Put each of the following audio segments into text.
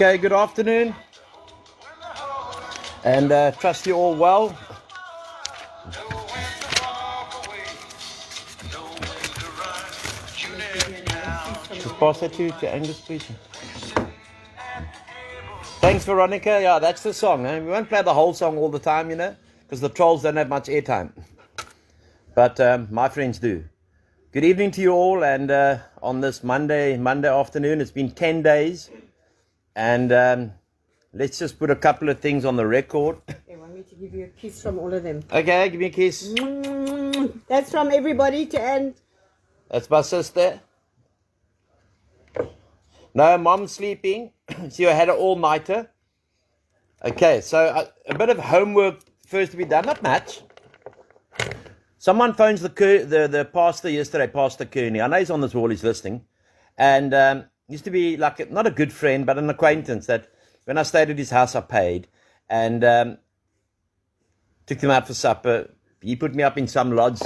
Okay, good afternoon, and trust you all well. Just pass that to Angus, please. Thanks, Veronica. Yeah, that's the song. We won't play the whole song all the time, because the trolls don't have much airtime. But my friends do. Good evening to you all, and on this Monday afternoon, it's been 10 days, and let's just put a couple of things on the record. They want me to give you a kiss from all of them. Okay, give me a kiss. That's from everybody to end. That's my sister. No, mom's sleeping. See, I had an all-nighter. Okay, so a bit of homework first to be done. Not much. Someone phones the pastor yesterday, Pastor Kearney. I know he's on this wall, he's listening. And used to be like, not a good friend, but an acquaintance that when I stayed at his house, I paid. And took him out for supper. He put me up in some lodge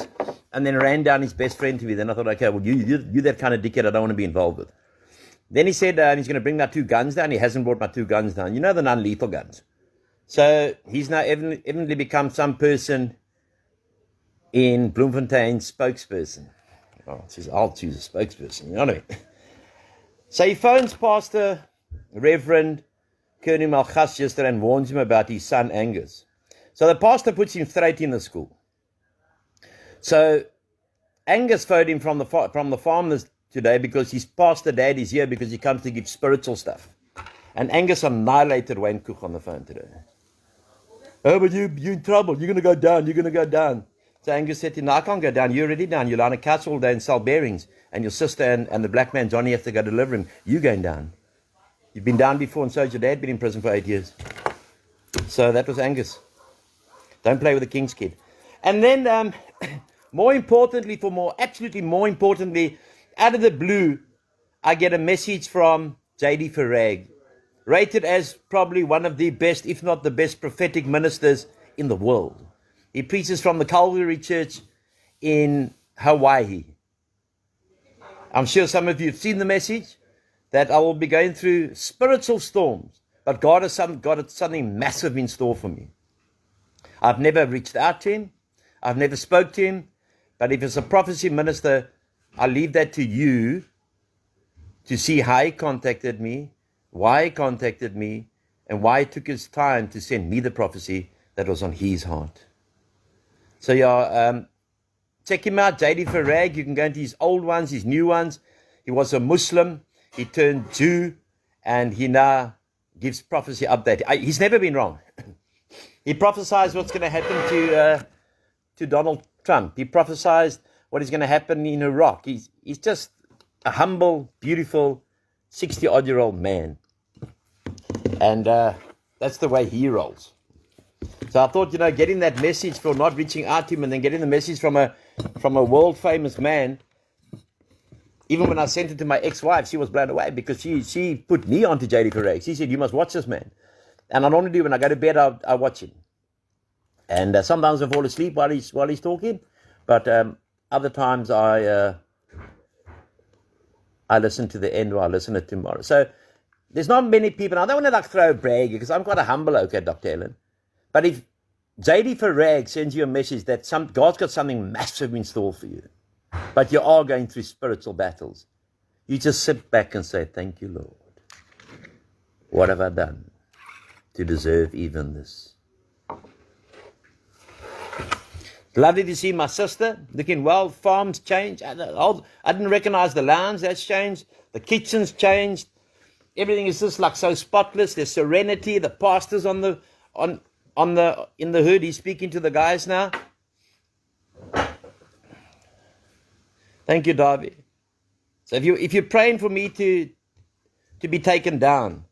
and then ran down his best friend to me. Then I thought, okay, well, you're that kind of dickhead I don't want to be involved with. Then he said he's going to bring my 2 guns down. He hasn't brought my 2 guns down. You know, the non-lethal guns. So he's now evidently become some person in Bloemfontein spokesperson. Oh, says I'll choose a spokesperson. You know what I mean? So he phones Pastor Reverend Kearney Malchus yesterday and warns him about his son Angus. So the pastor puts him straight in the school. So Angus phoned him from the farmers today because his pastor dad is here because he comes to give spiritual stuff. And Angus annihilated Wayne Cook on the phone today. Oh, but you're in trouble. You're going to go down. You're going to go down. So Angus said to him, no, I can't go down. You're already down. You're on a couch all day and sell bearings. And your sister and the black man, Johnny, have to go deliver him. You're going down. You've been down before, and so has your dad been in prison for 8 years. So that was Angus. Don't play with the king's kid. And then, absolutely more importantly, out of the blue, I get a message from J.D. Farag, rated as probably one of the best, if not the best, prophetic ministers in the world. He preaches from the Calvary Church in Hawaii. I'm sure some of you have seen the message that I will be going through spiritual storms, but God has something massive in store for me. I've never reached out to him. I've never spoke to him. But if it's a prophecy minister, I leave that to you to see how he contacted me, why he contacted me, and why he took his time to send me the prophecy that was on his heart. So check him out, J.D. Farag. You can go into his old ones, his new ones. He was a Muslim. He turned Jew, and he now gives prophecy update. He's never been wrong. He prophesied what's going to happen to Donald Trump. He prophesied what is going to happen in Iraq. He's just a humble, beautiful, 60-odd-year-old man. And that's the way he rolls. So I thought, getting that message for not reaching out to him and then getting the message from a world-famous man, even when I sent it to my ex-wife, she was blown away because she put me onto J.D. Farag. She said, you must watch this man. And I normally do when I go to bed, I watch him. And sometimes I fall asleep while he's talking, but other times I listen to the end or I listen to it tomorrow. So there's not many people. I don't want to throw a brag because I'm quite a humble okay, Dr. Ellen. But if J.D. Farag sends you a message that God's got something massive in store for you, but you are going through spiritual battles, you just sit back and say, thank you, Lord. What have I done to deserve even this? Lovely to see my sister looking well. Farms changed. I didn't recognize the lounge. That's changed. The kitchen's changed. Everything is just like so spotless. There's serenity. The pastor's in the hood. He's speaking to the guys now. Thank you, Darby. So if you're praying for me to be taken down,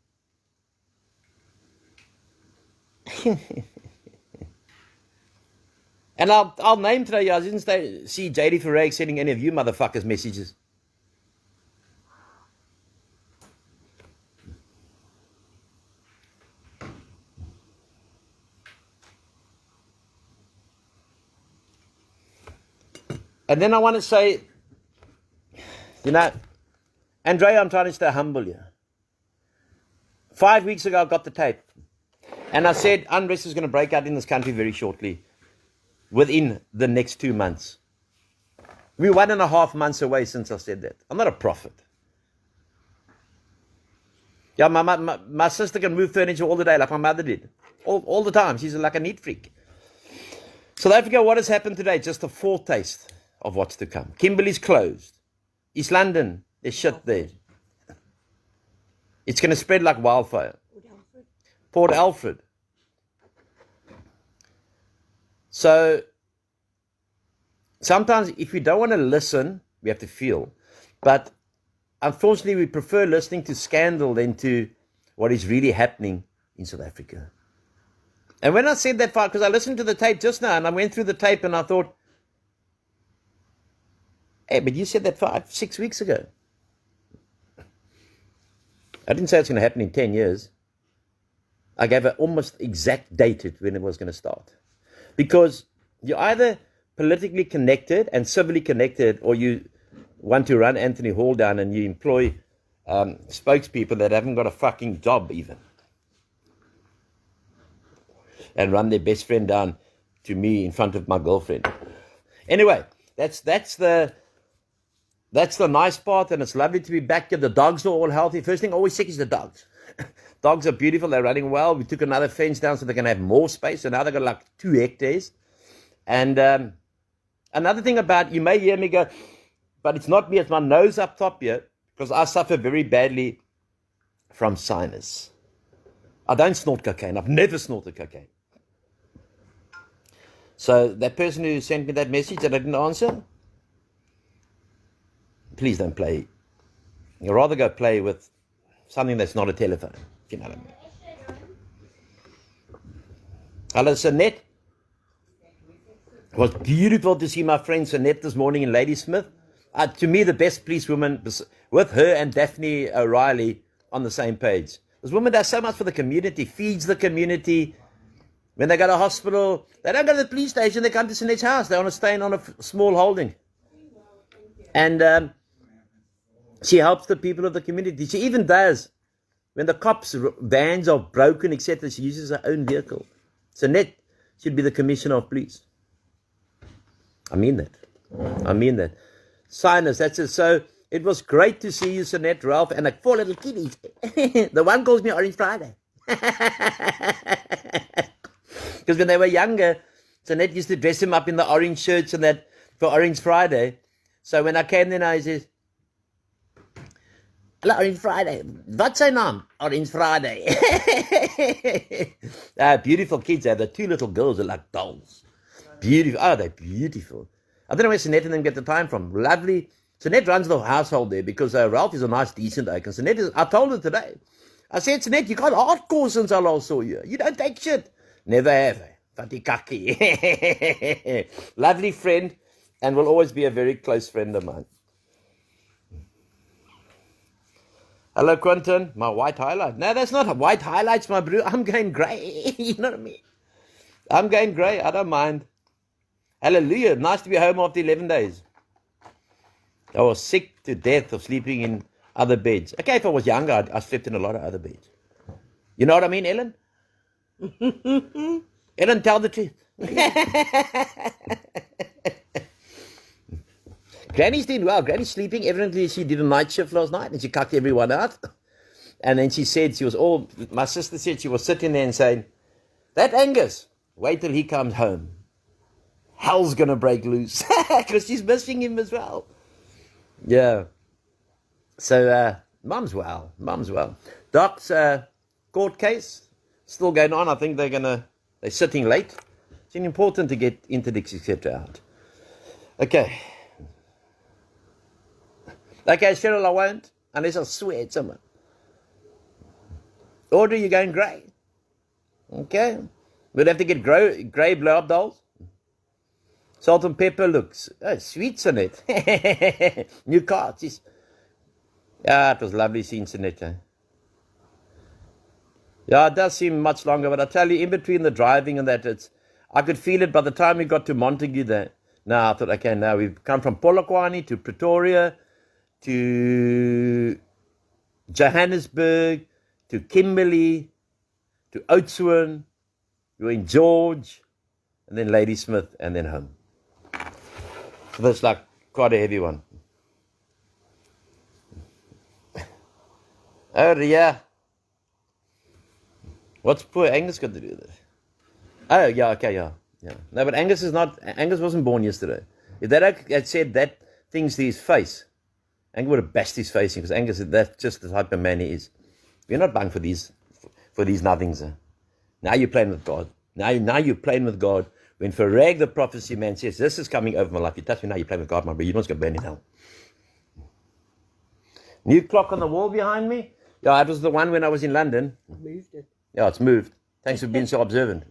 and I'll name today. I didn't see J.D. Farag sending any of you motherfuckers messages. And then I want to say, Andrea, I'm trying to stay humble here. 5 weeks ago, I got the tape. And I said, unrest is going to break out in this country very shortly, within the next 2 months. We're 1.5 months away since I said that. I'm not a prophet. Yeah, my sister can move furniture all the day like my mother did. All the time. She's like a neat freak. South Africa, what has happened today? Just a foretaste of what's to come. Kimberley's closed. East London, there's shit there. It's going to spread like wildfire. Port Alfred. So, sometimes if we don't want to listen, we have to feel. But unfortunately, we prefer listening to scandal than to what is really happening in South Africa. And when I said that, because I listened to the tape just now, and I went through the tape and I thought, hey, but you said that 5-6 weeks ago. I didn't say it's going to happen in 10 years. I gave an almost exact date when it was going to start. Because you're either politically connected and civilly connected, or you want to run Anthony Hall down and you employ spokespeople that haven't got a fucking job even. And run their best friend down to me in front of my girlfriend. Anyway, that's the nice part, and it's lovely to be back here. The dogs are all healthy. First thing I always check is the dogs. Dogs are beautiful. They're running well. We took another fence down so they can have more space. So now they've got like 2 hectares. And another thing about, you may hear me go, but it's not me, it's my nose up top here, because I suffer very badly from sinus. I don't snort cocaine. I've never snorted cocaine. So that person who sent me that message that I didn't answer, please don't play. You'd rather go play with something that's not a telephone, if you know what I mean. Hello, Sanette. It was beautiful to see my friend Sanette this morning in Ladysmith. To me, the best policewoman, with her and Daphne O'Reilly on the same page. This woman does so much for the community, feeds the community. When they go to hospital, they don't go to the police station, they come to Sanette's house. They want to stay on a small holding. And she helps the people of the community. She even does, when the cops' vans are broken, etc., she uses her own vehicle. Sanette should be the commissioner of police. I mean that. Sinus, that's it. So it was great to see you, Sanette, Ralph, and like 4 little kiddies. The one calls me Orange Friday. Because when they were younger, Sanette used to dress him up in the orange shirts and that for Orange Friday. So when I came there now, he says, hello, Orange Friday. What's your name? Orange Friday. Beautiful kids. The 2 little girls are like dolls. Beautiful. Oh, they're beautiful. I don't know where Sanette and them get the time from. Lovely. Sanette runs the household there because Ralph is a nice, decent oak. And Sanette I told her today. I said, Sanette, you got hardcore since I last saw you. You don't take shit. Never have. Fatikaki. Lovely friend, and will always be a very close friend of mine. Hello, Quentin. My white highlight. No, that's not white highlights, my bro. I'm going grey. You know what I mean? I'm going grey. I don't mind. Hallelujah. Nice to be home after 11 days. I was sick to death of sleeping in other beds. Okay, if I was younger, I slept in a lot of other beds. You know what I mean, Ellen? Ellen, tell the truth. Granny's doing well. Granny's sleeping. Evidently, she did a night shift last night and she cucked everyone out. And then she said my sister said she was sitting there and saying, that Angus, wait till he comes home. Hell's going to break loose. Because she's missing him as well. Yeah. So, Mum's well. Doc's court case still going on. I think they're sitting late. It's important to get interdicts, etc. out. Okay, Cheryl, I won't, unless I swear at someone. Audrey, you're going grey. Okay. We'll have to get grey blow-up dolls. Salt and pepper looks. Oh, sweets on it. New cards. Yeah, it was lovely seeing Sanetta. Yeah, it does seem much longer, but I tell you, in between the driving and that, I could feel it by the time we got to Montague there. Now I thought, okay, now we've come from Polokwane to Pretoria to Johannesburg to Kimberley, to Oudtshoorn, you're in George, and then Ladysmith, and then home. So that's like quite a heavy one. Oh, yeah. What's poor Angus got to do with it? Oh, yeah, okay, yeah. No, but Angus wasn't born yesterday. If they had said that things to his face, Angus would have bashed his face in, because Angus, that's just the type of man he is. We're not bang for these nothings. Now you're playing with God. Now you're playing with God. When Farag, the prophecy man, says, this is coming over my life, you touch me now, you're playing with God, my brother. You know what's going to burn in hell. New clock on the wall behind me? Yeah, it was the one when I was in London. Moved it. Yeah, it's moved. Thanks for being so observant.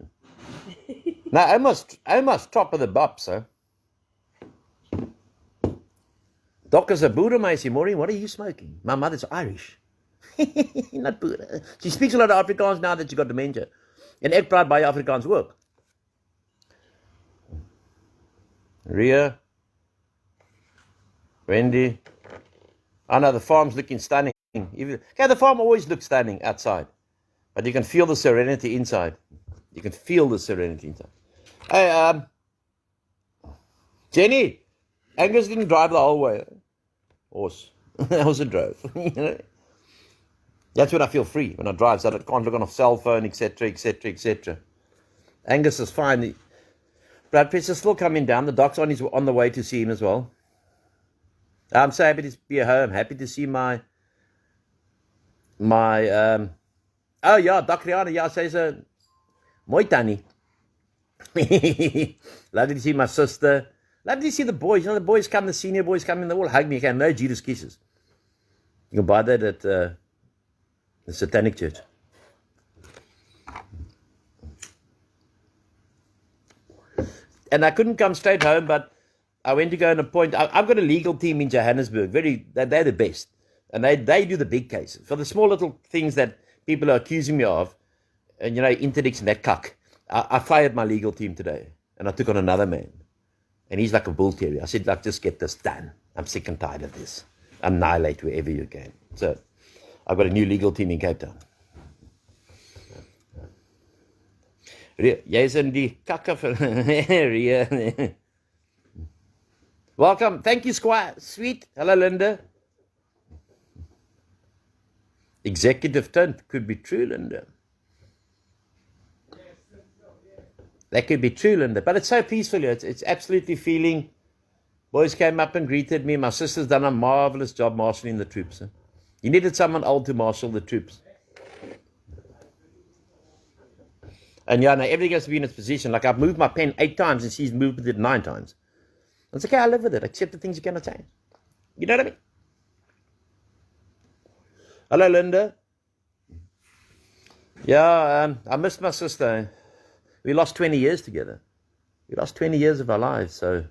Now, almost top of the bop, sir. Dr. Zabura Maisi, Maureen, what are you smoking? My mother's Irish. Not Buddha. She speaks a lot of Afrikaans now that she got dementia. And ek praat baie Afrikaans ook. Ria. Wendy. I know the farm's looking stunning. Okay, the farm always looks stunning outside. But you can feel the serenity inside. You can feel the serenity inside. Hey, Jenny, Angus didn't drive the whole way. Horse. I also drove. You know? That's when I feel free, when I drive, so I can't look on a cell phone, etc., etc., etc. Angus is fine. Blood pressure's still coming down. The doc's on the way to see him as well. I'm so happy to be at home. Happy to see my oh yeah, Doc Rihanna, yeah, says Mooi Tannie. Lovely to see my sister. Lovely to see the boys. You know, the boys come, the senior boys come in, they all hug me again. No Judas kisses. You can buy that at the Satanic Church. And I couldn't come straight home, but I went to go and appoint. I've got a legal team in Johannesburg. They're the best. And they do the big cases. For the small little things that people are accusing me of, and you know, interdicts and that cuck, I fired my legal team today. And I took on another man. And he's like a bull terrier. I said, like, just get this done. I'm sick and tired of this. Annihilate wherever you can. So I've got a new legal team in Cape Town. Jy's in die kakke vir Welcome. Thank you, Squire. Sweet. Hello, Linda. Executive tone could be true, Linda. That could be true, Linda. But it's so peaceful here. It's absolutely feeling. Boys came up and greeted me. My sister's done a marvelous job marshalling the troops. Huh? You needed someone old to marshal the troops. And yeah, now everything has to be in its position. Like I've moved my pen 8 times and she's moved it 9 times. It's okay, I live with it. Accept the things you cannot change. You know what I mean? Hello, Linda. Yeah, I missed my sister. We lost 20 years together. We lost 20 years of our lives. So,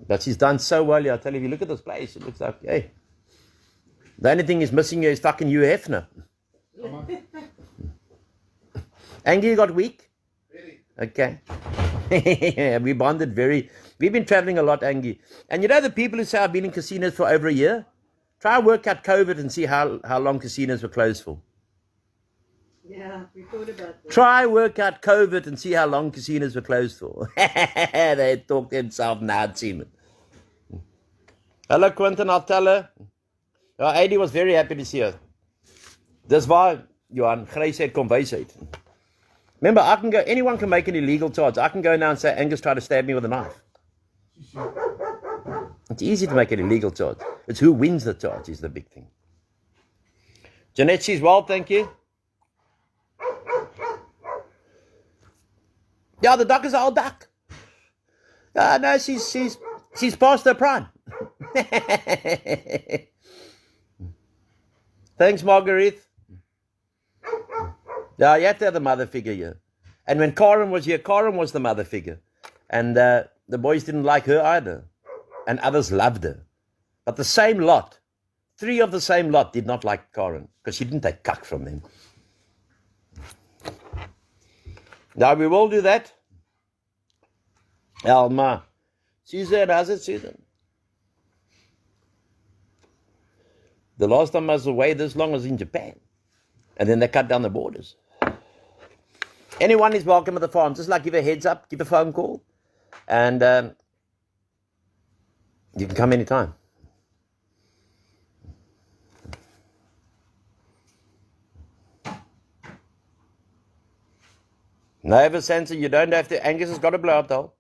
but she's done so well. Yeah, I tell you, if you look at this place, it looks like, hey, the only thing is missing here is fucking Hugh Hefner. Angie, you got weak? Very. Okay. We bonded very. We've been traveling a lot, Angie. And you know the people who say I've been in casinos for over a year? Try work out COVID and see how long casinos were closed for. Yeah, we thought about that. Try work out COVID and see how long casinos were closed for. They talk themselves now, Seaman. Hello, Quentin, I'll tell her. Adi was very happy to see her. Dis waar, Johan, Grace het kom wysheid. Remember, anyone can make an illegal charge. I can go now and say, Angus tried to stab me with a knife. It's easy to make an illegal charge. It's who wins the charge is the big thing. Jeanette, she's well, thank you. Yeah, the duck is an old duck. No, she's past her prime. Thanks, Marguerite. Yeah, you have to have the mother figure here. And when Karen was here, Karen was the mother figure. And the boys didn't like her either. And others loved her. But the same lot, 3 of the same lot did not like Karen. Because she didn't take cuck from them. Now we will do that. Alma. Susan, how's it, Susan? The last time I was away this long was in Japan. And then they cut down the borders. Anyone is welcome at the farm. Just like give a heads up, give a phone call, and you can come anytime. No ever sensor, you don't have to. Angus has got a blow up though.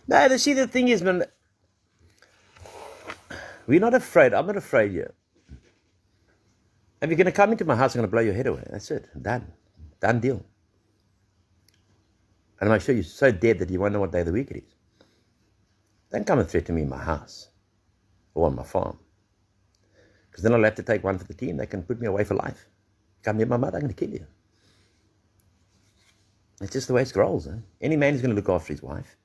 No, see, the thing is, man, we're not afraid. I'm not afraid yet. If you're going to come into my house, I'm going to blow your head away. That's it. Done. Done deal. And I'm sure you're so dead that you won't know what day of the week it is. Don't come and threaten me in my house or on my farm. Because then I'll have to take one for the team. They can put me away for life. Come near my mother, I'm going to kill you. It's just the way it rolls. Eh? Any man is going to look after his wife.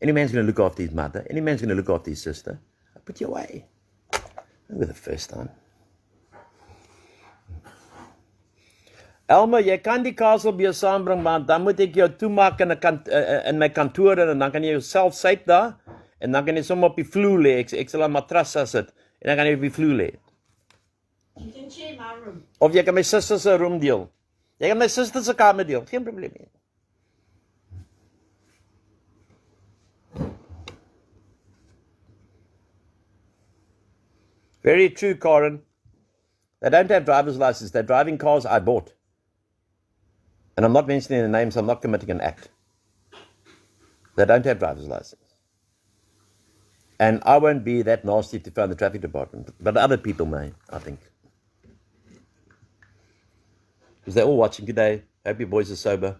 Any man's going to look after his mother. Any man's going to look after his sister. I'll put you away. Not with the first time. Elma, jy kan die kaasel by jou saambring, maar dan moet ek jou toemaak in my kantoor en dan kan jy jouself syp daar en dan kan jy sommer op die vloer lê. Ek sal 'n matras sit en dan kan jy op die vloer lê. You can share my room. Of jy kan my suster se room deel. Jy kan my suster se kamer deel. Geen probleem nie. Very true, Karen. They don't have driver's license. They're driving cars I bought. And I'm not mentioning the names, I'm not committing an act. They don't have driver's license. And I won't be that nasty to phone the traffic department, but other people may, I think. Because they're all watching today. Hope your boys are sober.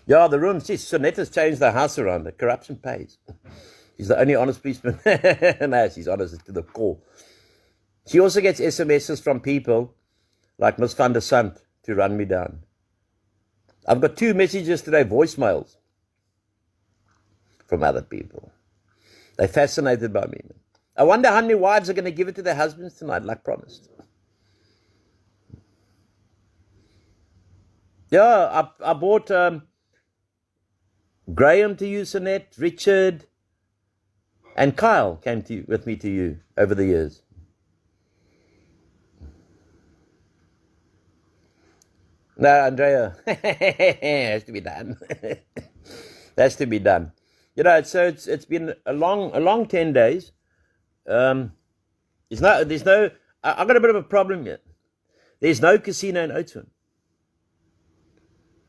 Yeah, the room, see, Sonetta's changed the house around. The corruption pays. She's the only honest policeman. No, she's honest to the core. She also gets SMSs from people like Miss Van der Sant to run me down. I've got 2 messages today, voicemails, from other people. They're fascinated by me. I wonder how many wives are going to give it to their husbands tonight, like promised. Yeah, I bought Graham to you, Sonette, Richard, and Kyle came with me to you over the years. No, Andrea, has to be done. Has to be done. You know, so it's been a long 10 days. There's no. I've got a bit of a problem here. There's no casino in Oudtshoorn.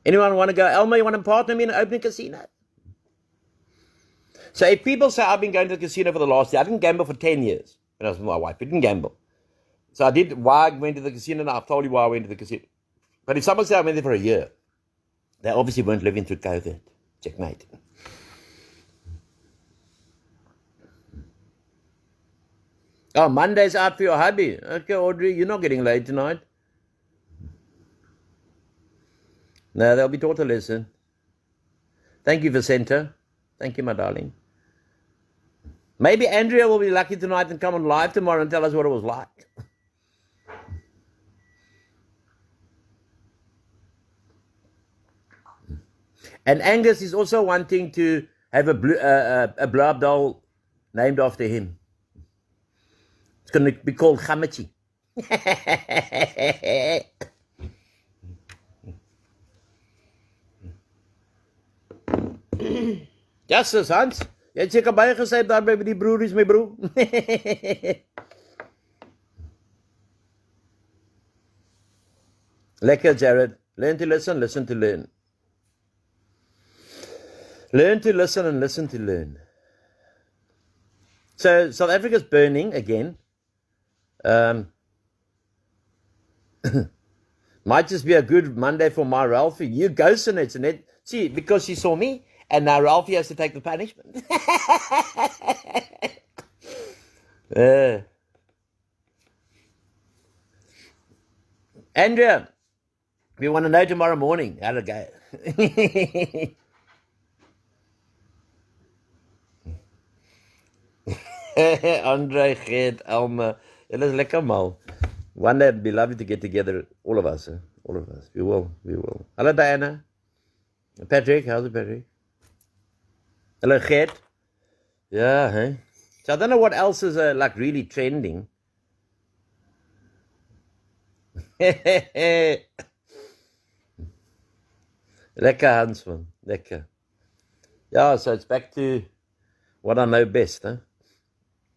Anyone want to go? Elma, you want to partner me in an open casino? So if people say I've been going to the casino for the last year, I didn't gamble for 10 years when I was with my wife. I didn't gamble. So I did why I went to the casino, and I've told you why I went to the casino. But if someone said I went there for a year, they obviously weren't living through COVID. Checkmate. Oh, Monday's out for your hubby. Okay, Audrey, you're not getting laid tonight. No, they'll be taught a lesson. Thank you, Vicenta. Thank you, my darling. Maybe Andrea will be lucky tonight and come on live tomorrow and tell us what it was like. And Angus is also wanting to have a blow-up doll named after him. It's going to be called Gamachi. Justice, Hans. Jy het seker baie gesê daar by die broeries, my broer. Lekker, Jared. Learn to listen, listen to learn. Learn to listen and listen to learn. So, South Africa's burning again. Might just be a good Monday for my Ralphie. You go, Sonette. See, because she saw me, and now Ralphie has to take the punishment. Andrea, we want to know tomorrow morning how to go. Andre, Gert, Alma, it is lekker mal. One day it'd be lovely to get together, all of us. All of us. We will. Hello, Diana. Patrick, how's it, Patrick? Hello, Gert. Yeah, hey. So I don't know what else is like really trending. Lekker, Hans, man. Lekker. Yeah, so it's back to what I know best, huh?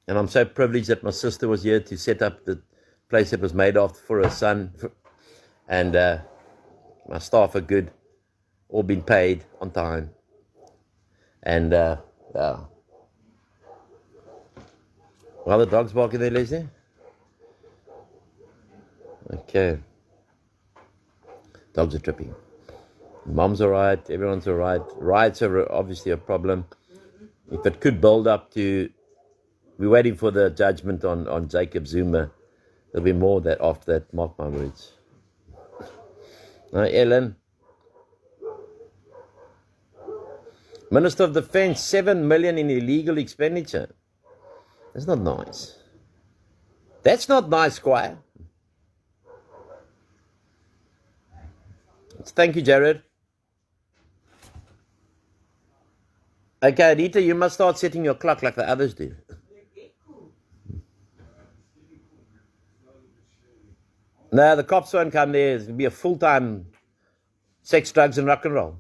And I'm so privileged that my sister was here to set up the place that was made after for her son. And my staff are good, all been paid on time. And yeah. Well, the dog's barking there, Leslie? Okay. Dogs are tripping. Mom's all right. Everyone's all right. Riots are obviously a problem. If it could build up to... We're waiting for the judgment on Jacob Zuma. There'll be more of that after that, mark my words. Ellen. Minister of Defense, 7 million in illegal expenditure. That's not nice. That's not nice, Squire. Thank you, Jared. Okay, Rita, you must start setting your clock like the others do. No, the cops won't come there. It's going to be a full-time sex, drugs and rock and roll.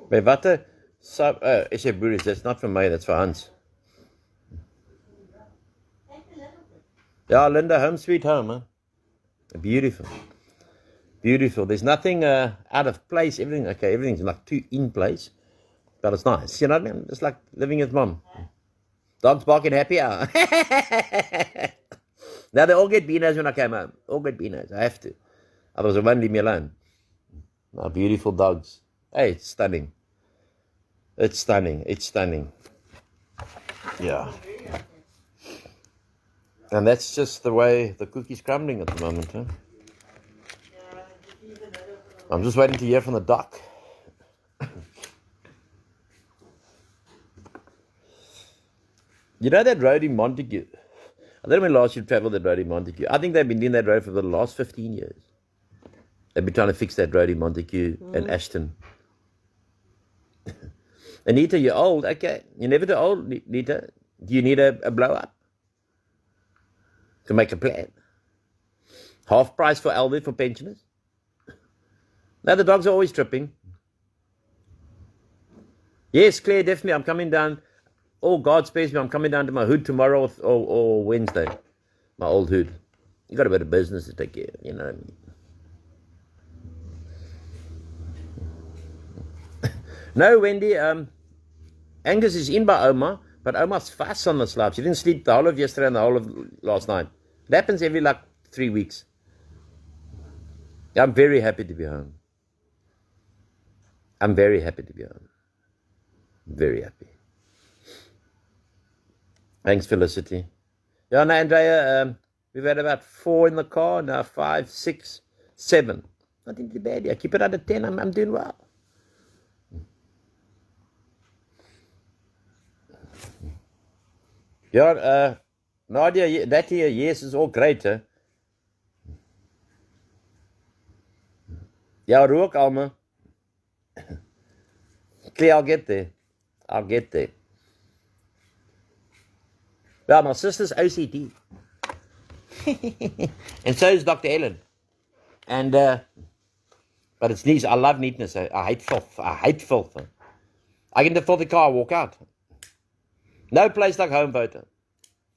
Wait, wat? Is jy boeries? That's not for me, that's for Hans. Yeah, Linda, home sweet home, huh? Beautiful. Beautiful. There's nothing out of place. Everything's like too in place. But it's nice. You know what I mean? It's like living with mom. Dogs barking happy hour. Now they all get beanos when I came home. All get beanos. I have to. Otherwise, they won't leave me alone. My beautiful dogs. Hey, it's stunning. It's stunning. It's stunning. Yeah. And that's just the way the cookie's crumbling at the moment, huh? I'm just waiting to hear from the doc. You know that road in Montague? I don't know when last you traveled that road in Montague. I think they've been doing that road for the last 15 years. They've been trying to fix that road in Montague and Ashton. Anita, you're old. Okay. You're never too old, Anita. Do you need a blow-up? To make a plan? Half price for elderly, for pensioners? No, the dogs are always tripping. Yes, Claire, definitely. I'm coming down. Oh, God spares me. I'm coming down to my hood tomorrow or Wednesday. My old hood. You got a bit of business to take care of, you know what I mean? No, Wendy. Angus is in by Oma, but Oma's fast on the slab. She didn't sleep the whole of yesterday and the whole of last night. It happens every 3 weeks. I'm very happy to be home. I'm very happy to be home. Very happy. Thanks, Felicity. Yeah, no, Andrea, we've had about 4 in the car, now 5, 6, 7. Nothing too bad. Yeah, keep it under 10. I'm doing well. Yeah, Nadia, that here, yes, is all great, huh? Yeah, rook, Alma. Claire, I'll get there. I'll get there. Well, my sister's OCD. And so is Dr. Ellen. And, but it's neat. I love neatness. I hate filth. I hate filth. I get in the filthy car, walk out. No place like home, voter.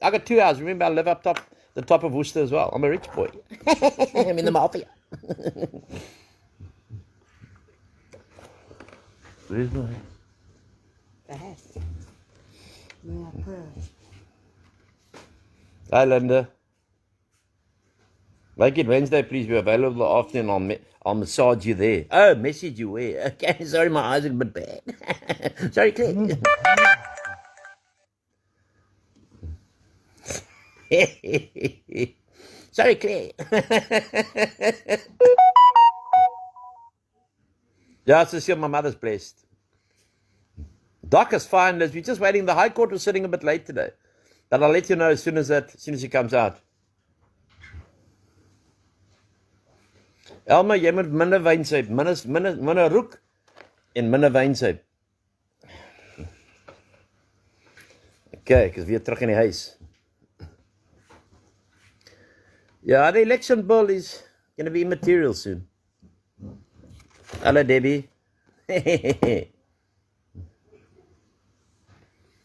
I got 2 hours. Remember, I live up top, the top of Worcester as well. I'm a rich boy. I'm in the mafia. Where's my... The house. My purse. Hi, Linda. Make it Wednesday, please be available afternoon. I'll massage you there. Oh, message you where? Okay, sorry, my eyes are a bit bad. Sorry, Claire. Sorry, Claire. Yeah, it's just my mother's blessed. Doc is fine, Liz. We're just waiting. The High Court was sitting a bit late today. But I'll let you know as soon as she comes out. Elma, jy moet minder wyn sê, minder roek en minder wyn sê. Okay, ek is weer terug in die huis. Yeah, the election bill is going to be immaterial soon. Hello, Debbie.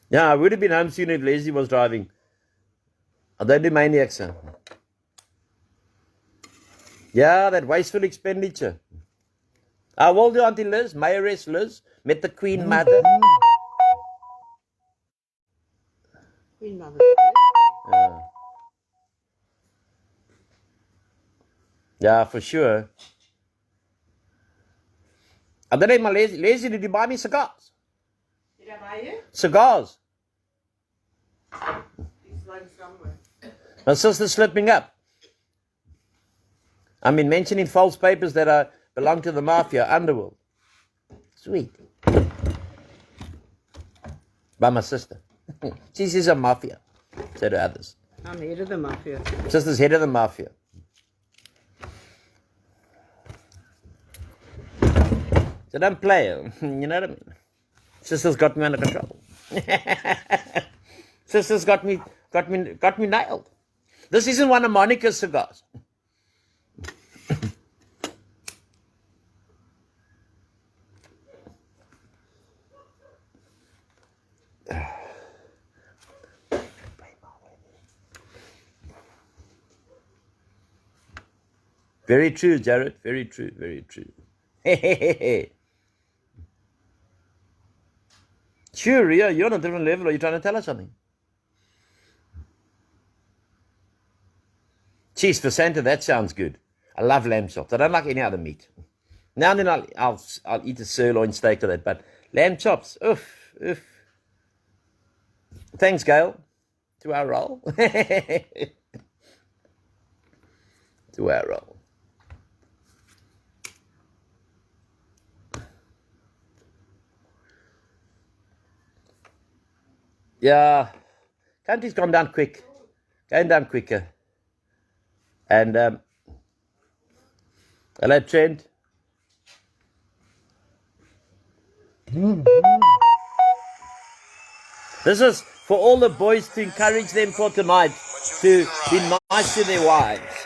Yeah, I would have been home soon if Leslie was driving. I don't do maniacs, sir. Yeah, that wasteful expenditure. How old are you, Auntie Liz? Mayoress Liz? Met the Queen Mother? Queen Mother. Yeah. Yeah, for sure. I don't know, my Leslie, did you buy me cigars? Did I buy you? Cigars. It's like somewhere. My sister's slipping up. I mean, mentioning false papers that belong to the mafia underworld. Sweet. By my sister. She's a mafia. So do others. I'm head of the mafia. Sister's head of the mafia. So don't play. You know what I mean? Sister's got me under control. Sister's got me nailed. This isn't one of Monica's cigars. Very true, Jared. Very true. Very true. Sure, Ria, you're on a different level. Are you trying to tell us something? Cheese for Santa, that sounds good. I love lamb chops. I don't like any other meat. Now and then I'll eat a sirloin steak or that, but lamb chops, oof. Thanks, Gail. To our roll. To our roll. Yeah, country's gone down quick, going down quicker. And hello, Trent. This is for all the boys to encourage them for tonight to be nice to their wives.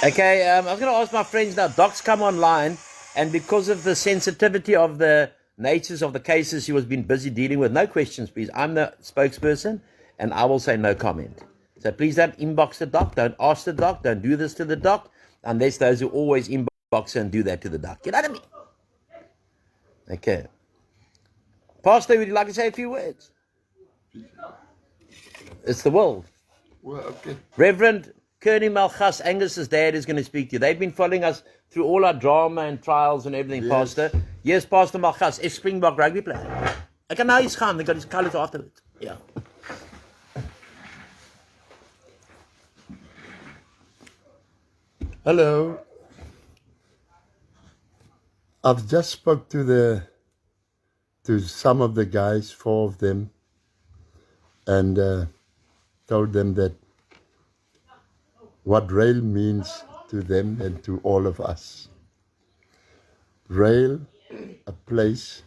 Okay, I was going to ask my friends now. Doc's come online, and because of the sensitivity of the natures of the cases he was been busy dealing with, no questions, please. I'm the spokesperson, and I will say no comment. So please don't inbox the doc, don't ask the doc, don't do this to the doc, unless those who always inbox and do that to the doc. You know what I mean? Okay. Pastor, would you like to say a few words? It's the world. Well, okay. Reverend Kearney Malchus, Angus's dad, is going to speak to you. They've been following us through all our drama and trials and everything, Yes. Pastor. Yes, Pastor Malchus, ex-Springbok rugby player. I can now he's gone. They got his colours afterwards. Yeah. Hello. I've just spoke to some of the guys, 4 of them, and told them that what rail means to them and to all of us. Rail, a place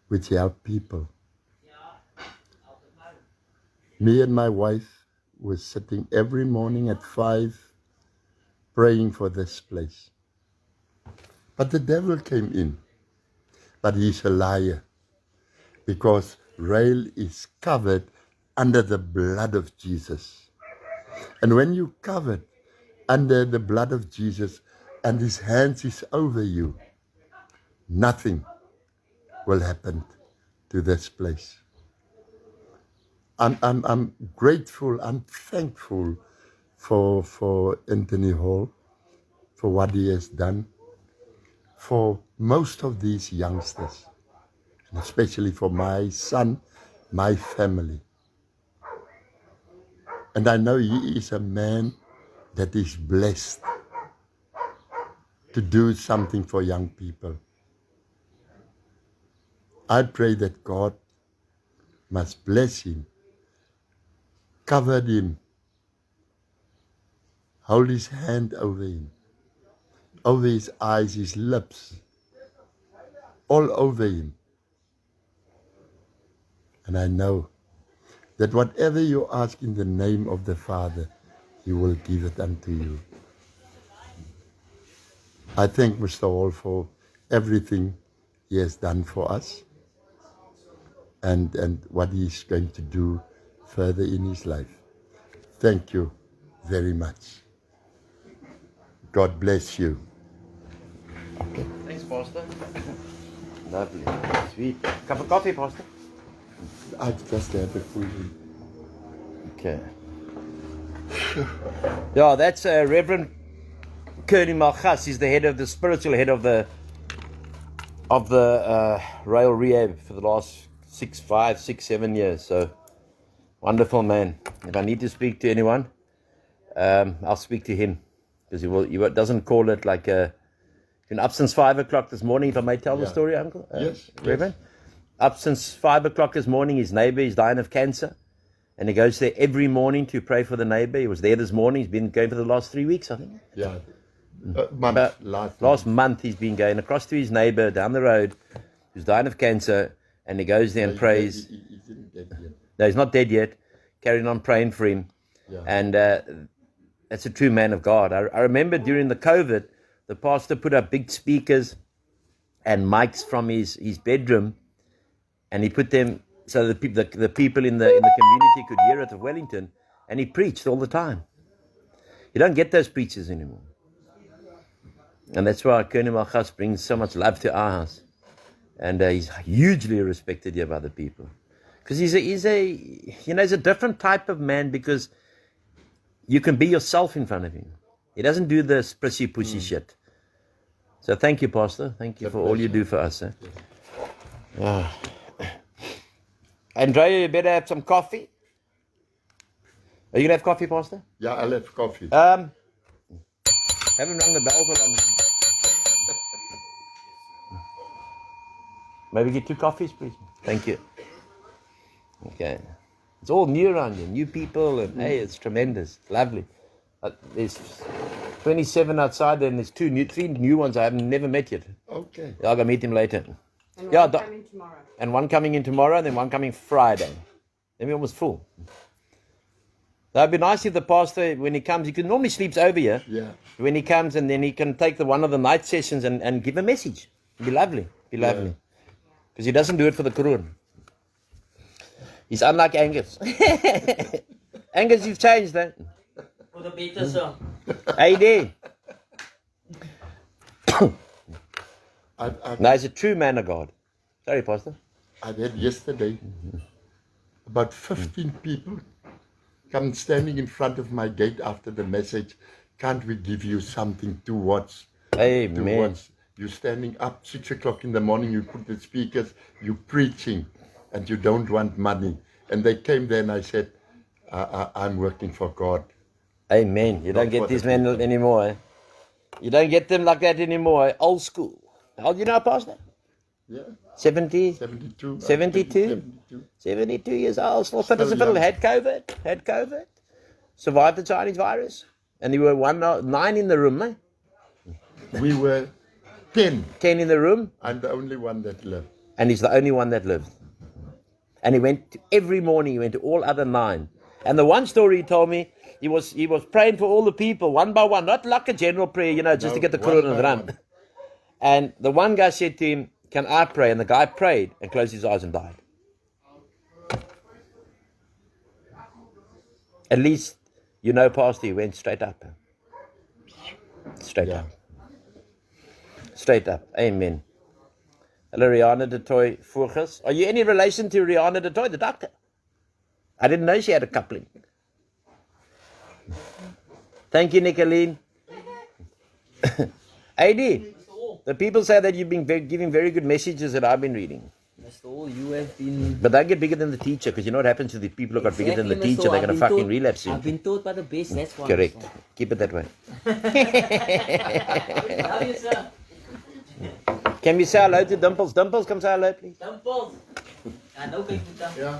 which help people. Me and my wife were sitting every morning at 5 praying for this place. But the devil came in. But he's a liar, because rail is covered under the blood of Jesus. And when you covered under the blood of Jesus and his hands is over you, nothing will happen to this place. I'm grateful, I'm thankful for Anthony Hall, for what he has done for most of these youngsters, and especially for my son, my family. And I know he is a man that is blessed to do something for young people. I pray that God must bless him, cover him, hold his hand over him, over his eyes, his lips, all over him. And I know that whatever you ask in the name of the Father, He will give it unto you. I thank Mr. Hall for everything he has done for us and what he's going to do further in his life. Thank you very much. God bless you. Okay. Thanks, Pastor. Lovely. Sweet. Cup of coffee, Pastor? I've just had a full week. Okay. Yeah, that's Reverend Kearney Malchus. He's the head of the spiritual head of the Rail Rehab for the last 5, 6, 7 years. So wonderful man. If I need to speak to anyone, I'll speak to him because he doesn't call it like been up since 5 o'clock this morning. If I may tell the story, Uncle. Yes, Reverend. Up since 5 o'clock this morning. His neighbor is dying of cancer. And he goes there every morning to pray for the neighbor. He was there this morning. He's been going for the last 3 weeks, I think. Yeah. Last month he's been going across to his neighbor down the road who's dying of cancer. And he goes there and prays. He isn't dead yet. No, he's not dead yet. Carrying on praying for him. Yeah. And that's a true man of God. I remember during the COVID, the pastor put up big speakers and mics from his bedroom. And he put them so the people in the community could hear it of Wellington, and he preached all the time. You don't get those preachers anymore, and that's why Kearney Malchus brings so much love to our house, and he's hugely respected here by the people, because he's a different type of man, because you can be yourself in front of him. He doesn't do this prissy pushy shit. So thank you, Pastor. Thank you for all you do for us. Andrea, you better have some coffee. Are you going to have coffee, Pastor? Yeah, I'll have coffee. Have him rung the bell for long. Maybe get 2 coffees, please. Thank you. Okay. It's all new around here. New people. And hey, it's tremendous. Lovely. There's 27 outside and there's 3 new ones I haven't never met yet. Okay. I'll go meet him later. And Yeah, one coming tomorrow. And one coming in tomorrow, and then one coming Friday. Then we're almost full. That'd be nice if the pastor, when he comes, he can normally sleeps over here. Yeah. When he comes, and then he can take one of the night sessions and give a message. It'd be lovely. Because he doesn't do it for the Quran. He's unlike Angus. Angus, you've changed, that. For the better, sir. AD. I've No, he's a true man of God. Sorry, Pastor. I had yesterday about 15 people come standing in front of my gate after the message. Can't we give you something to watch? Amen. You're standing up 6 o'clock in the morning, you put the speakers, you're preaching, and you don't want money. And they came there and I said, I'm working for God. Amen. You don't Not get for these the men people. anymore. Eh? You don't get them like that anymore. Eh? Old school. How old you now, Pastor? Yeah, 70? 72. 72? 72 years old. Still fit as a fiddle. young. Had COVID. Survived the Chinese virus. And you were 9 in the room, eh? We were 10. 10 in the room. I'm the only one that left. And he's the only one that lived. And he went every morning, he went to all other 9. And the one story he told me, he was praying for all the people, one by one, not like a general prayer, just No, to get the one Quran by and run. one. And the one guy said to him, can I pray? And the guy prayed and closed his eyes and died. At least, Pastor, he went straight up. Straight Yeah. up. Straight up. Amen. Hello, Rihanna de Toy Furgas. Are you any relation to Rihanna de Toy, the doctor? I didn't know she had a coupling. Thank you, Nicolene. AD, the people say that you've been giving very good messages that I've been reading. Mr. Hall, you have been... But they get bigger than the teacher, because you know what happens to the people who got bigger than the Exactly, Mr. teacher, Hall. they're going to I've been fucking taught- relapse soon. I've been taught by the best, that's why. Correct. Mr. Hall. Keep it that way. Love you, sir. Can we say hello to Dimples? Dimples, come say hello, please. Dimples. I know kijk moet dan. Yeah.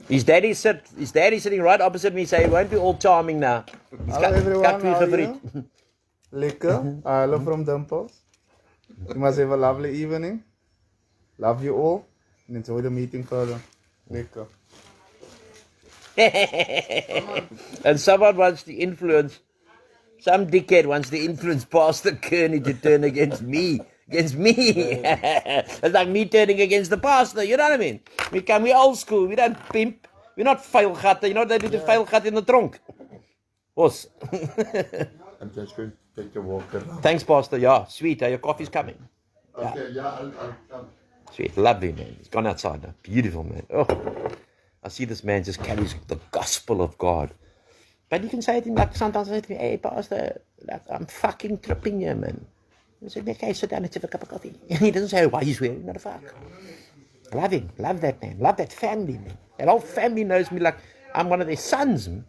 His daddy's sitting right opposite me, saying he won't be all charming now. He's Hello everyone, cut me how are favorite. you? Lekker. Hello from Dimples. You must have a lovely evening. Love you all. and enjoy the meeting further. Lekker. And someone wants to influence, some dickhead wants to influence Pastor Kearney to turn against me. Against me. It's like me turning against the pastor, you know what I mean? We're old school, we don't pimp. We're not failgatten. You know what they do to failgat in the trunk? Horse. I'm just going to take a walk around. Thanks, Pastor. Yeah, sweet. Your coffee's coming. Okay, yeah, I'll come. Sweet. Lovely, man. He's gone outside now. Beautiful, man. Oh, I see this man just carries the gospel of God. But you can say to him, like sometimes I say to me, hey, Pastor, like, I'm fucking tripping here, man. I said, okay, sit down, let's have a cup of coffee. And he doesn't say, why he's swearing, not a fuck. Love him. Love that man. Love that family, man. That whole family knows me like I'm one of their sons, man.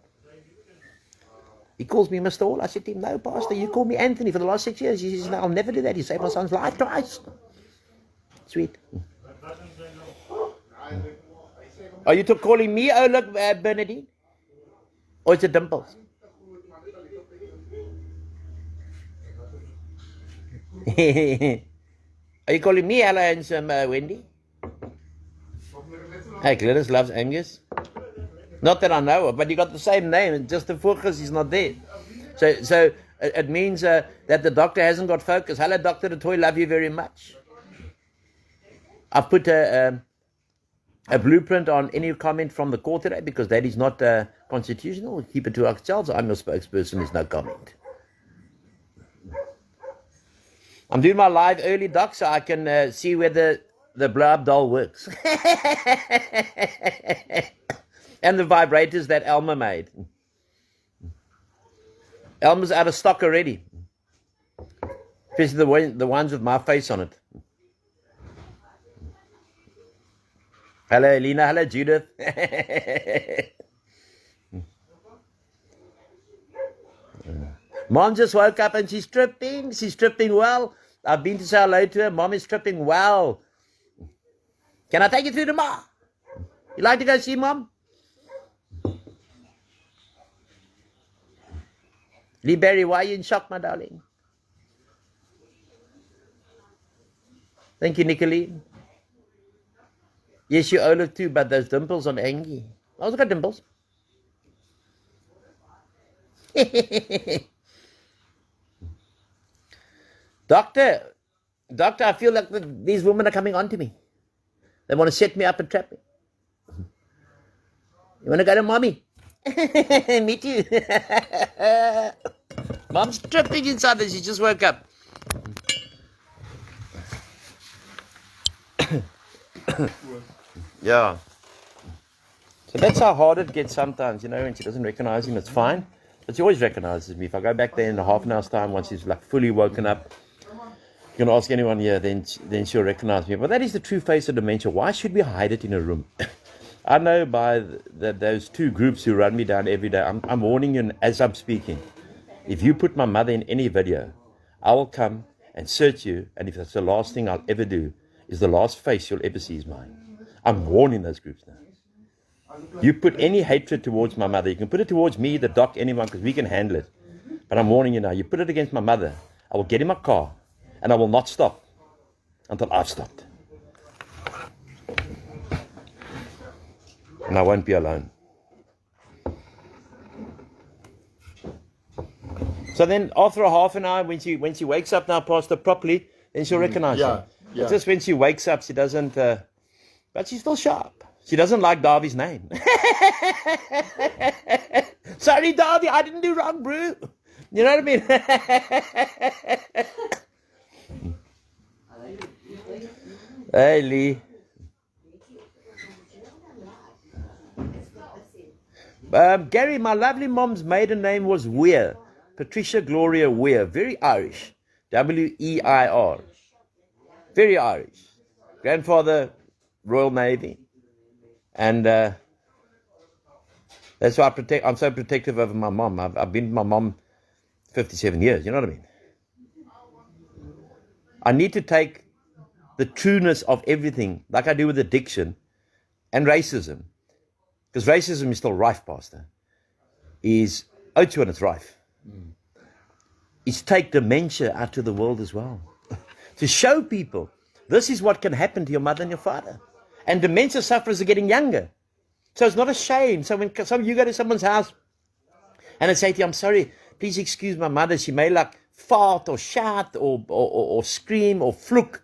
He calls me Mr. Hall. I said to him, no, Pastor, you call me Anthony for the last 6 years. He says, no, I'll never do that. He saved my son's life twice. Sweet. Are you calling me, oh, look, Bernadine? Or is it Dimples? Are you calling me hello handsome Wendy? Hey, Gladys loves Angus. Not that I know of, but you got the same name, and just the focus is not there. So it means that the doctor hasn't got focus. Hello, Dr. Toy, love you very much. I've put a blueprint on any comment from the court today because that is not constitutional. We'll keep it to ourselves. I'm your spokesperson, there's no comment. I'm doing my live early, Doc, so I can see whether the blow-up doll works. And the vibrators that Elma made. Elma's out of stock already. Especially the ones with my face on it. Hello, Elena. Hello, Judith. Mom just woke up and she's tripping. She's tripping well. I've been to say hello to her. Mom is tripping well. Can I take you through to Ma? You like to go see Mom? Lee Berry, why are you in shock, my darling? Thank you, Nicolene. Yes, you look too, but those dimples on Angie. I also got dimples. Doctor, I feel like these women are coming on to me. They want to set me up and trap me. You want to go to Mommy? Me too. Mom's tripping inside and she just woke up. Yeah. So that's how hard it gets sometimes, when she doesn't recognize him, it's fine. But she always recognizes me. If I go back there in a half an hour's time, once she's like fully woken up, you can ask anyone here, then she'll recognize me. But that is the true face of dementia. Why should we hide it in a room? I know by those two groups who run me down every day, I'm warning you as I'm speaking. If you put my mother in any video, I will come and search you, and if that's the last thing I'll ever do, is the last face you'll ever see is mine. I'm warning those groups now. You put any hatred towards my mother, you can put it towards me, the doc, anyone, because we can handle it. But I'm warning you now, you put it against my mother, I will get in my car, and I will not stop until I've stopped. And I won't be alone. So then after a half an hour, when she wakes up now, Pastor, properly, then she'll recognize me. Yeah. It's just when she wakes up, she doesn't, but she's still sharp. She doesn't like Darby's name. Sorry, Darby, I didn't do wrong, bro. You know what I mean? Hey, Lee. Gary, my lovely mom's maiden name was Weir. Patricia Gloria Weir. Very Irish. W-E-I-R. Very Irish. Grandfather, Royal Navy. And that's why I'm so protective over my mom. I've been with my mom 57 years. You know what I mean? I need to take the trueness of everything, like I do with addiction and racism. Because racism is still rife, Pastor. Is out when it's rife. Is take dementia out to the world as well. To show people, this is what can happen to your mother and your father. And dementia sufferers are getting younger. So it's not a shame. So when some you go to someone's house and they say to you, I'm sorry, please excuse my mother. She may like fart or shout or scream or fluke.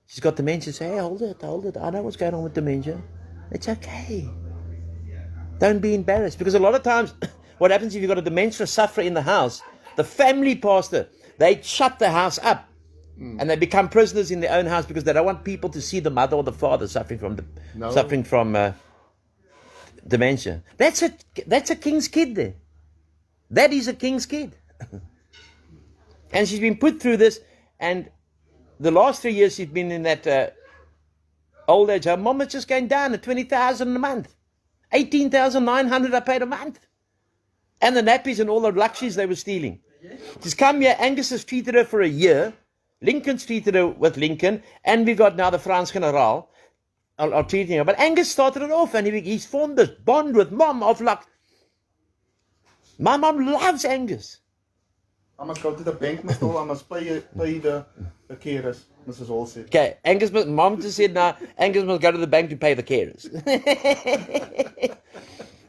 She's got dementia. Say, hey, hold it. I know what's going on with dementia. It's okay. Don't be embarrassed. Because a lot of times, what happens if you've got a dementia sufferer in the house, the family pastor, they shut the house up. And they become prisoners in their own house because they don't want people to see the mother or the father suffering from dementia. That's a king's kid there. That is a king's kid. And she's been put through this, and the last 3 years she's been in that old age home. Mom is just going down to 20,000 a month. 18,900 I paid a month. And the nappies and all the luxuries they were stealing. She's come here, Angus has treated her for a year. Lincoln's treated her with Lincoln, and we got now the Frans Generaal are treating her. But Angus started it off, and he's formed this bond with Mom of like, my mom loves Angus. I must go to the bank, Mr. I must pay the carers, Mrs. Hall said. Okay, Mom just said now, Angus must go to the bank to pay the carers.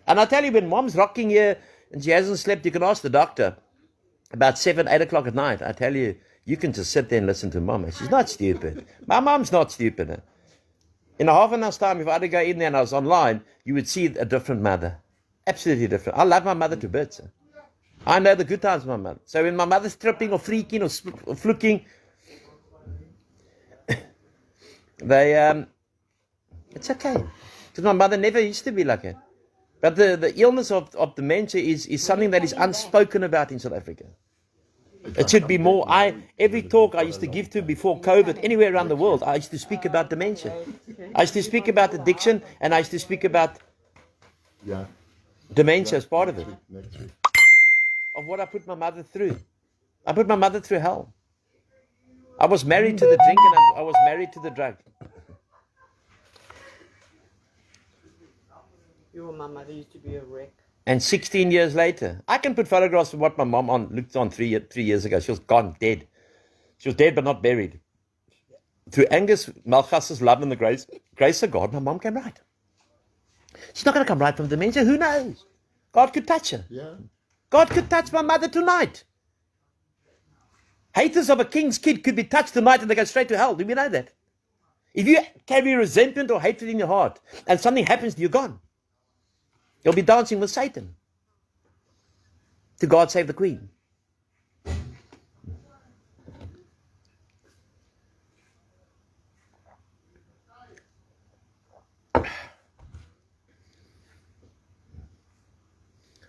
And I tell you, when Mom's rocking here and she hasn't slept, you can ask the doctor about 7, 8 o'clock at night. I tell you, you can just sit there and listen to Mom. She's not stupid. My mom's not stupid. In a half an hour's time, if I had to go in there and I was online, you would see a different mother. Absolutely different. I love my mother to bits. I know the good times of my mother. So when my mother's tripping or freaking or fluking, it's okay. Because my mother never used to be like that. But the illness of dementia is something that is unspoken about in South Africa. It should be more. Every talk I used to give to before COVID, anywhere around the world, I used to speak about dementia. I used to speak about addiction, and I used to speak about dementia as part of it. Of what I put my mother through. I put my mother through hell. I was married to the drink, and I was married to the drug. Your mother used to be a wreck. And 16 years later, I can put photographs of what my mom looked on 3 years ago. She was gone, dead. She was dead but not buried. Through Angus Malchus's love and the grace of God, my mom came right. She's not going to come right from dementia. Who knows? God could touch her. Yeah. God could touch my mother tonight. Haters of a king's kid could be touched tonight and they go straight to hell. Do we know that? If you carry resentment or hatred in your heart and something happens to you, you're gone. You'll be dancing with Satan. To God save the Queen.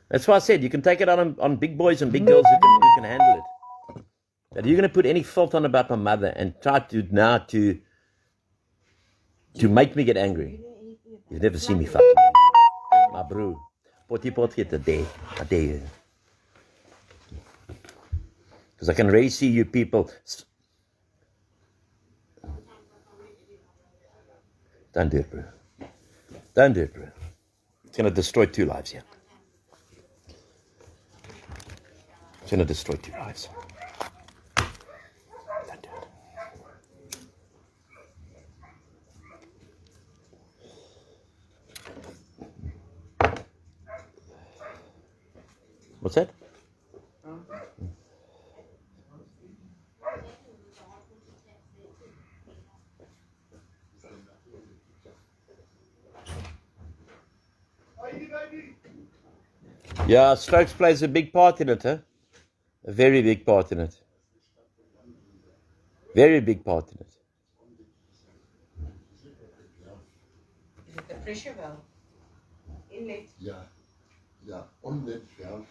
That's why I said you can take it on big boys and big girls who can handle it. That you're going to put any fault on about my mother and try to make me get angry. You've never seen me fucking angry. My bro, potty today. I dare you. Because I can really see you people. Don't do it, bro. Don't do it, bro. It's going to destroy 2 lives here. It's going to destroy 2 lives. Don't do it. What's that? Yeah, strokes plays a big part in it, huh? A very big part in it. Very big part in it. Is it the pressure valve? Inlet? Yeah, on that valve,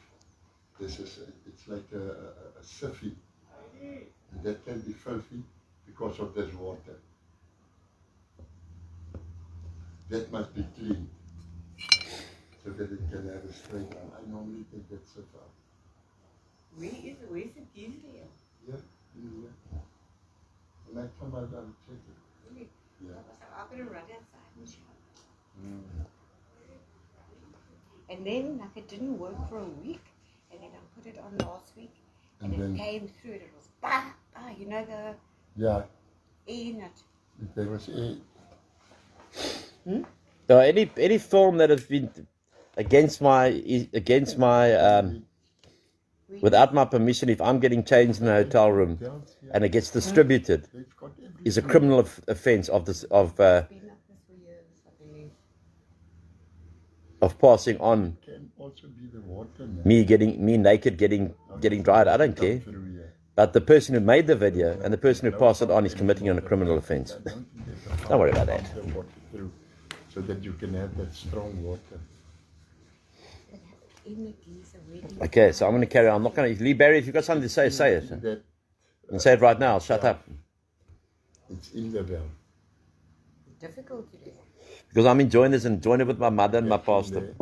it's like a siphon, and that can be filthy because of this water. That must be clean, so that it can have a straight line. I normally take that stuff out. Where's the diesel? Yeah, in here. When I come out, I'll check it. Really? Yeah. I'm going to run outside, Michelle. And then, like, it didn't work for a week, and then I put it on last week, and And it came through, and it was you know, the Yeah, air in it. there was a So any film that has been against my without my permission, if I'm getting changed in a hotel room and it gets distributed, is a criminal offence of Been like this for years, I believe. passing on Can also be the water. me naked getting dried. I don't care. But the person who made the video and the person who passed it on is committing a criminal offence. Don't worry about that. So that you can have that strong water. In the geese already. Okay, so I'm going to carry on. I'm not going to. Lee Barry, if you've got something to say, say it. That And say it right now. Shut up. it's in the well. Difficult to do. Because I'm enjoying this and enjoying it with my mother and my pastor.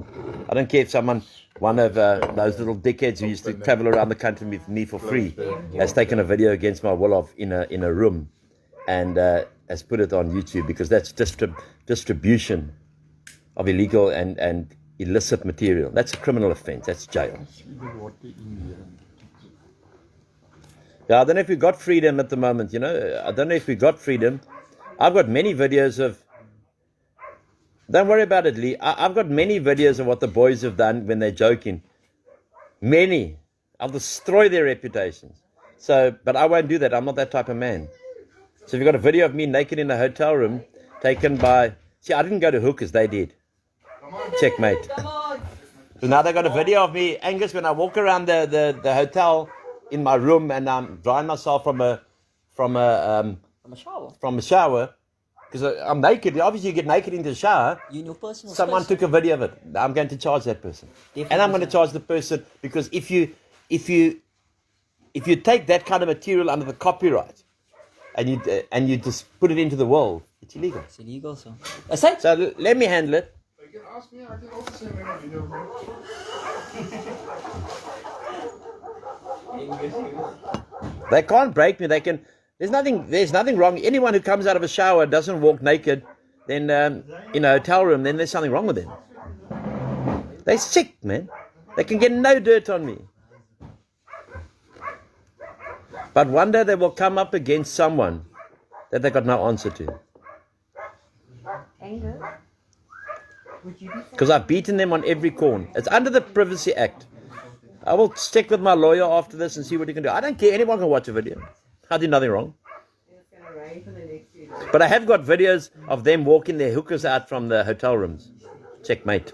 I don't care if one of those little dickheads who used to travel around the country with me for free, has taken a video against my will of in a room and has put it on YouTube, because that's distribution of illegal and illicit material. That's a criminal offence. That's jail. See the water in here. Yeah, I don't know if we got freedom at the moment, I don't know if we got freedom. I've got many videos of... Don't worry about it, Lee. I've got many videos of what the boys have done when they're joking. Many. I'll destroy their reputations. But I won't do that. I'm not that type of man. So if you've got a video of me naked in a hotel room taken by... See, I didn't go to hookers. They did. Checkmate. So now they got a video of me, Angus, when I walk around the hotel in my room and I'm drying myself from a shower. Because I'm naked. Obviously, you get naked in the shower. You in your personal Someone space. took a video of it. I'm going to charge that person. And I'm going to charge the person, because if you take that kind of material under the copyright and you just put it into the world, it's illegal. It's illegal, so. Aside. So let me handle it. You can ask me, I can also say my video. They can't break me. They can. There's nothing wrong. Anyone who comes out of a shower doesn't walk naked, then in a hotel room, then there's something wrong with them. They're sick, man. They can get no dirt on me. But one day they will come up against someone that they got no answer to. Angus, would you be Because I've beaten them on every corner. It's under the Privacy Act. I will check with my lawyer after this and see what he can do. I don't care. Anyone can watch a video. I did nothing wrong. It's going to rain for the next few days. But I have got videos of them walking their hookers out from the hotel rooms. Checkmate.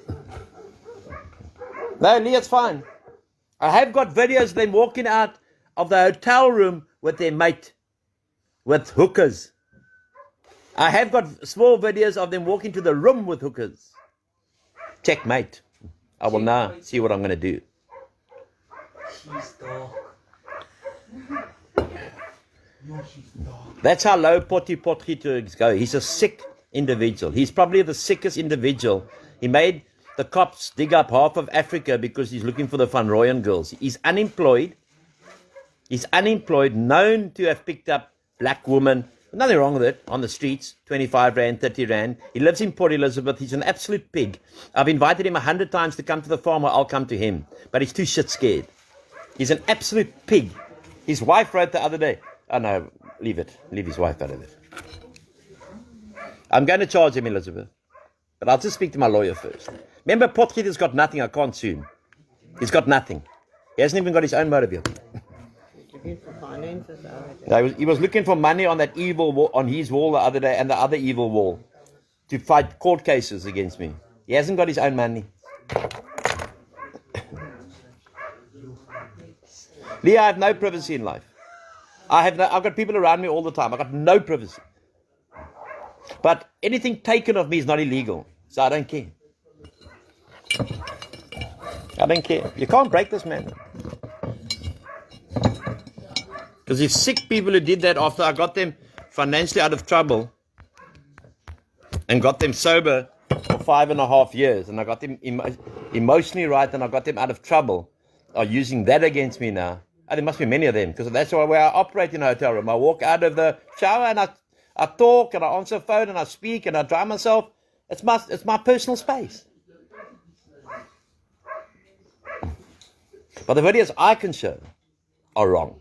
No, Lee, it's fine. I have got videos of them walking out of the hotel room with their mate, with hookers. I have got small videos of them walking to the room with hookers. Checkmate. I will now see what I'm going to do. She's dark. That's how low Potgieter go. He's a sick individual. He's probably the sickest individual. He made the cops dig up half of Africa because he's looking for the Van Rooyen girls. He's unemployed. Known to have picked up black women. Nothing wrong with it, on the streets, 25 Rand, 30 Rand. He lives in Port Elizabeth. He's an absolute pig. I've invited him 100 times to come to the farm, or I'll come to him. But he's too shit scared. He's an absolute pig. His wife wrote the other day. Oh no, leave it. Leave his wife out of it. I'm going to charge him, Elizabeth. But I'll just speak to my lawyer first. Remember, Potgieter's got nothing. I can't sue him. He's got nothing. He hasn't even got his own motor vehicle. Looking for finances out of it. Yeah, he was looking for money on that evil wall, on his wall the other day, and the other evil wall, to fight court cases against me. He hasn't got his own money. Lee, I have no privacy in life. I've got people around me all the time. I've got no privacy. But anything taken of me is not illegal, so I don't care. I don't care. You can't break this, man. Because if sick people who did that after I got them financially out of trouble and got them sober for 5.5 years, and I got them emotionally right, and I got them out of trouble, are using that against me now. And there must be many of them, because that's why I operate in a hotel room. I walk out of the shower and I talk and I answer the phone and I speak and I dry myself. It's my personal space. But the videos I can show are wrong.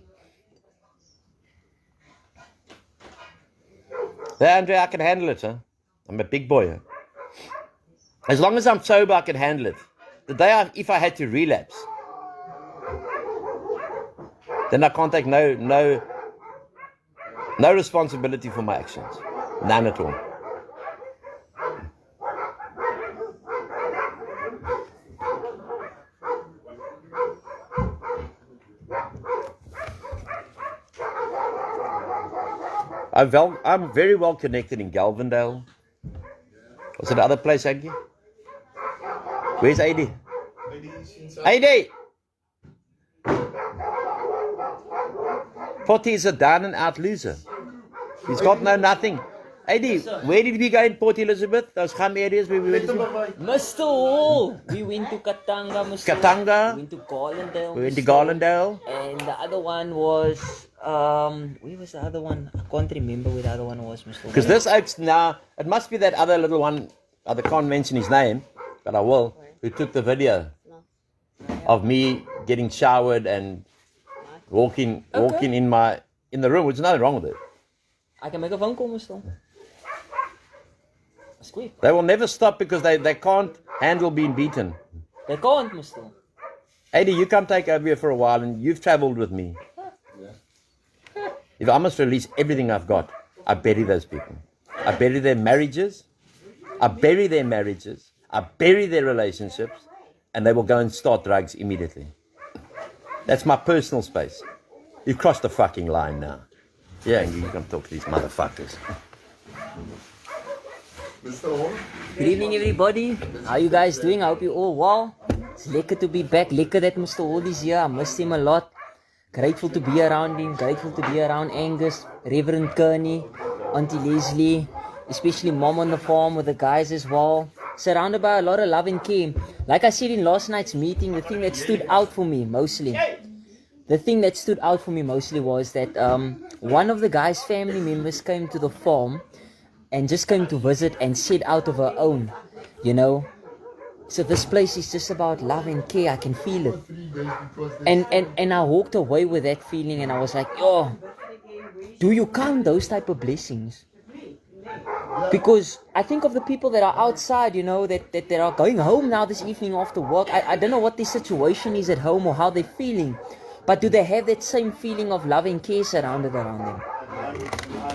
Hey, Andre, I can handle it, huh? I'm a big boy. Huh? As long as I'm sober, I can handle it. The day if I had to relapse, then I can't take no responsibility for my actions. None at all. I'm very well connected in Galvindale. What's the other place, Aggie? Where's AD? AD! Potty is a down and out loser. He's got nothing. AD, where did we go in Port Elizabeth? Those kham areas where we went to? Mr. Hall. We went to Katanga, Mr. Katanga. We went to Garlandale. We went to Mr. Garlandale. And the other one was where was the other one? I can't remember where the other one was, Mr. Because this oaks now, it must be that other little one, I can't mention his name, but I will, who took the video of me getting showered and walking in the room, which is nothing wrong with it. I can make a phone call, Mr. That's quick. They will never stop because they can't handle being beaten. They can't, Mr. AD, you come take over here for a while and you've traveled with me. If I must release everything I've got, I bury those people. I bury their marriages. I bury their relationships, and they will go and start drugs immediately. That's my personal space. You've crossed the fucking line now. Yeah, you can talk to these motherfuckers. Good evening, everybody. How you guys doing? I hope you're all well. It's lekker to be back. Lekker that Mr. Hall is here. I missed him a lot. Grateful to be around him. Grateful to be around Angus, Reverend Kearney, Auntie Leslie, especially Mom on the farm with the guys as well. Surrounded by a lot of love and care. Like I said in last night's meeting, the thing that stood out for me mostly was that one of the guys' family members came to the farm and just came to visit and said out of her own, you know, so this place is just about love and care. I can feel it. And I walked away with that feeling and I was like, yo, do you count those type of blessings? Because I think of the people that are outside, you know, that are going home now this evening after work. I don't know what their situation is at home or how they're feeling. But do they have that same feeling of love and care surrounded around them?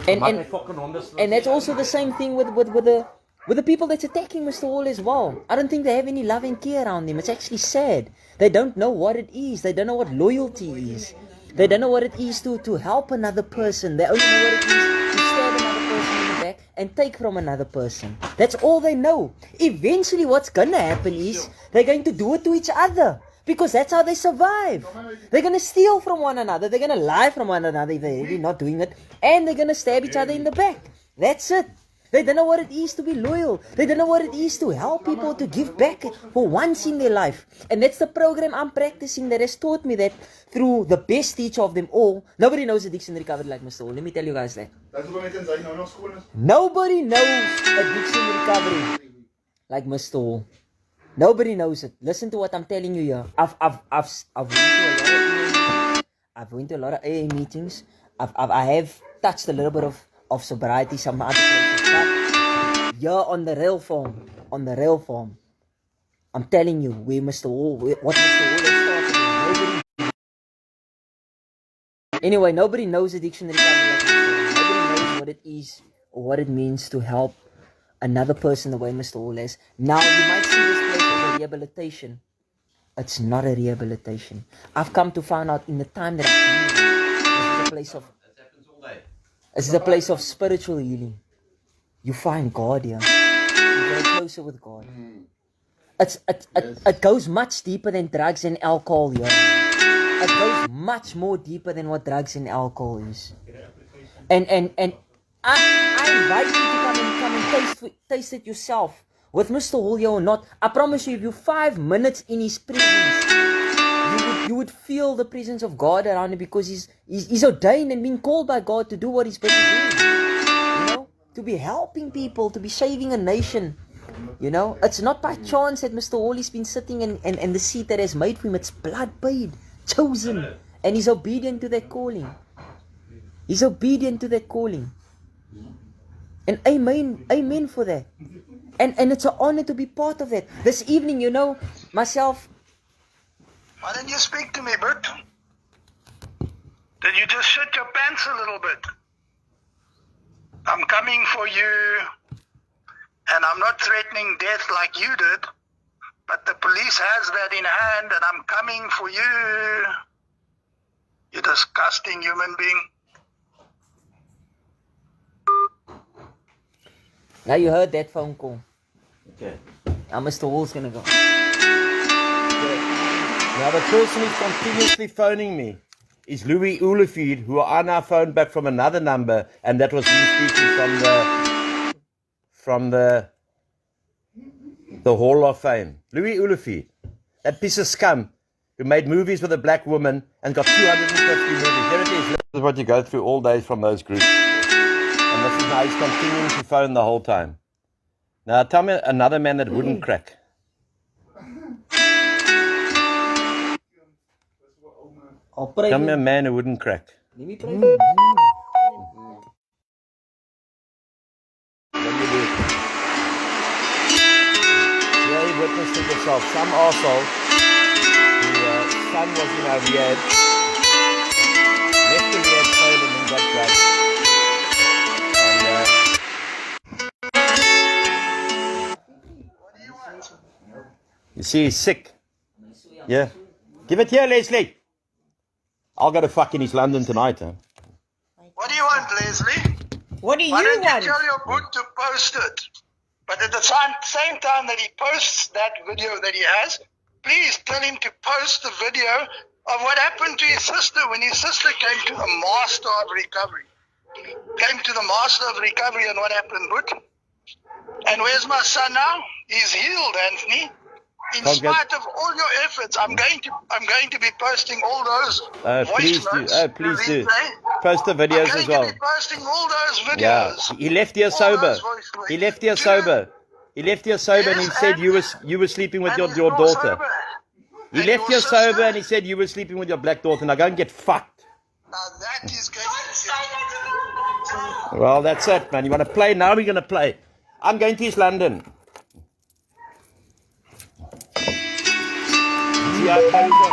And that's also the same thing with the people that's attacking Mr. Hall as well. I don't think they have any love and care around them. It's actually sad. They don't know what it is. They don't know what loyalty is. They don't know what it is to help another person. They only know what it is to stab another person in the back and take from another person. That's all they know. Eventually what's gonna happen is they're going to do it to each other. Because that's how they survive. They're going to steal from one another. They're going to lie from one another if they're really not doing it. And they're going to stab each other in the back. That's it. They don't know what it is to be loyal. They don't know what it is to help people, to give back for once in their life. And that's the program I'm practicing that has taught me that through the best teacher of them all. Nobody knows addiction recovery like Mr. Hall. Let me tell you guys that. Nobody knows addiction recovery like Mr. Hall. Nobody knows it. Listen to what I'm telling you here. I've went to a lot of AA meetings. I have touched a little bit of sobriety, some other places. But here on the rail farm, I'm telling you, what Mr. Hall has started. Anyway, nobody knows addiction recovery like Mr. Hall. Nobody knows what it is or what it means to help another person the way Mr. Hall has. Now you might see this place as a rehabilitation. It's not a rehabilitation. I've come to find out in the time that I've been here, this is a place of spiritual healing. You find God here. You get closer with God. It goes much deeper than drugs and alcohol here. It goes much more deeper than what drugs and alcohol is. And I invite you to come and taste it yourself. With Mr. Hall or not, I promise you, if you're 5 minutes in his presence, you would feel the presence of God around him because he's ordained and being called by God to do what he's supposed to do. You know, to be helping people, to be saving a nation. You know, it's not by chance that Mr. Hall has been sitting and the seat that has made for him, it's blood paid, chosen, and he's obedient to that calling. He's obedient to that calling. And amen for that. And it's an honor to be part of that. This evening, you know, myself, Why didn't you speak to me, Bert? Did you just shit your pants a little bit? I'm coming for you, and I'm not threatening death like you did, but the police has that in hand, and I'm coming for you. You disgusting human being. now you heard that phone call. Okay. Now Mr. Hall's gonna go. Now the person who's continuously phoning me is Louis Ulefeed, who I now phoned back from another number, and that was him speaking from the Hall of Fame. Louis Ulefeed, that piece of scum who made movies with a black woman and got 250 movies. Here it is. This is what you go through all day from those groups. And this is how he's continuing to phone the whole time. Now tell me another man that wouldn't crack. I'll pray. Tell me a man who wouldn't crack. Let me pray. What do you do? Yeah, you witnessed it yourself. Some arsehole whose son was in our rehab, left the rehab failed and then got drugged. And you see, he's sick. Yeah. Give it here, Leslie. I'll go to fucking East London tonight. Huh? What do you want, Leslie? What do you Why don't want? you tell your boot to post it? But at the same time that he posts that video that he has, please tell him to post the video of what happened to his sister when his sister came to the master of recovery. Came to the master of recovery and what happened, Boot? And where's my son now? He's healed, Anthony. In spite of all your efforts, I'm going to be posting all those voice notes. Please do. Post the videos as well. I'm going to be posting all those videos. Yeah. He left here sober. He left here sober. He left here sober and he said you were sleeping with your daughter. He left here sober and he said you were sleeping with your black daughter. Now go and get fucked. Now that is going to Well, that's it, man. You want to play? Now we're going to play. I'm going to East London. See how it carries on.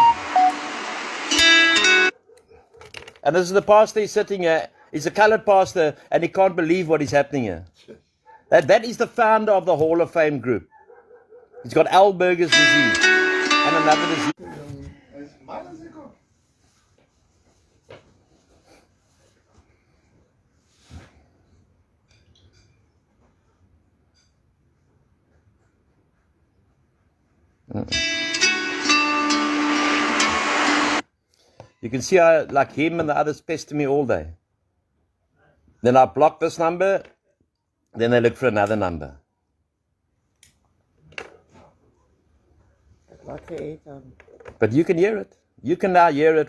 And this is the pastor he's sitting here. He's a colored pastor and he can't believe what is happening here. That is the founder of the Hall of Fame group. He's got Alberger's disease and another disease. You can see how, like him and the others pester me all day. Then I block this number, then they look for another number. But you can hear it. You can now hear it,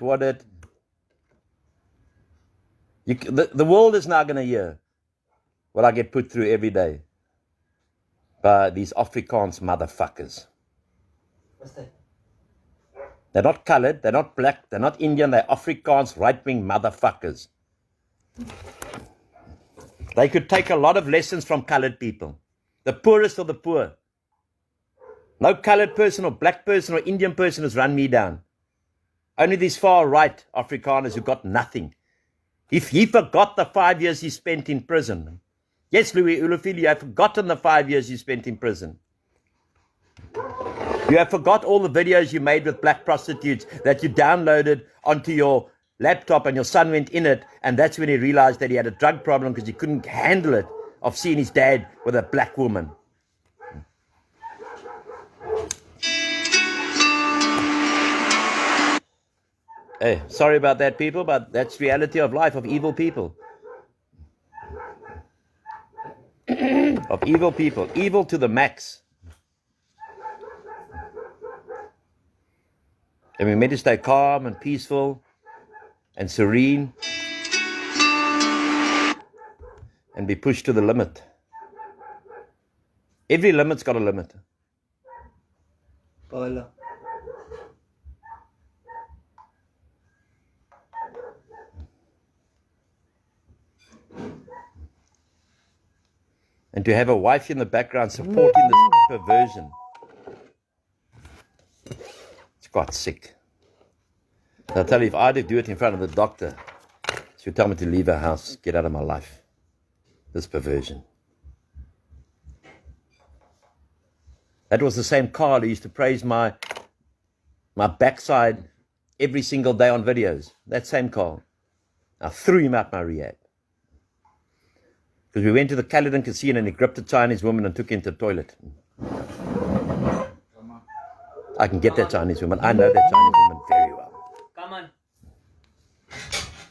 the world is now going to hear what I get put through every day by these Afrikaans motherfuckers. What's that? They're not colored, they're not black, they're not Indian, they're Afrikaans right-wing motherfuckers. They could take a lot of lessons from colored people. The poorest of the poor. No colored person or black person or Indian person has run me down. Only these far-right Afrikaners who got nothing. If he forgot the 5 years he spent in prison. Yes, Louis Ulefili, you have forgotten the 5 years you spent in prison. You have forgot all the videos you made with black prostitutes that you downloaded onto your laptop and your son went in it, and that's when he realized that he had a drug problem because he couldn't handle it of seeing his dad with a black woman. Hey, sorry about that, people, but that's reality of life of evil people. Of evil people. Evil to the max. And we're meant to stay calm and peaceful and serene and be pushed to the limit. Every limit's got a limit. Paula. And And to have a wife in the background supporting this perversion. It's quite sick. I'll tell you, if I had to do it in front of the doctor, she would tell me to leave her house, get out of my life. This perversion. That was the same Carl who used to praise my backside every single day on videos. That same Carl. I threw him out my rehab. Because we went to the Caledon Casino and he gripped a Chinese woman and took her into the toilet. I can get that Chinese woman. I know that Chinese woman very well. Come on.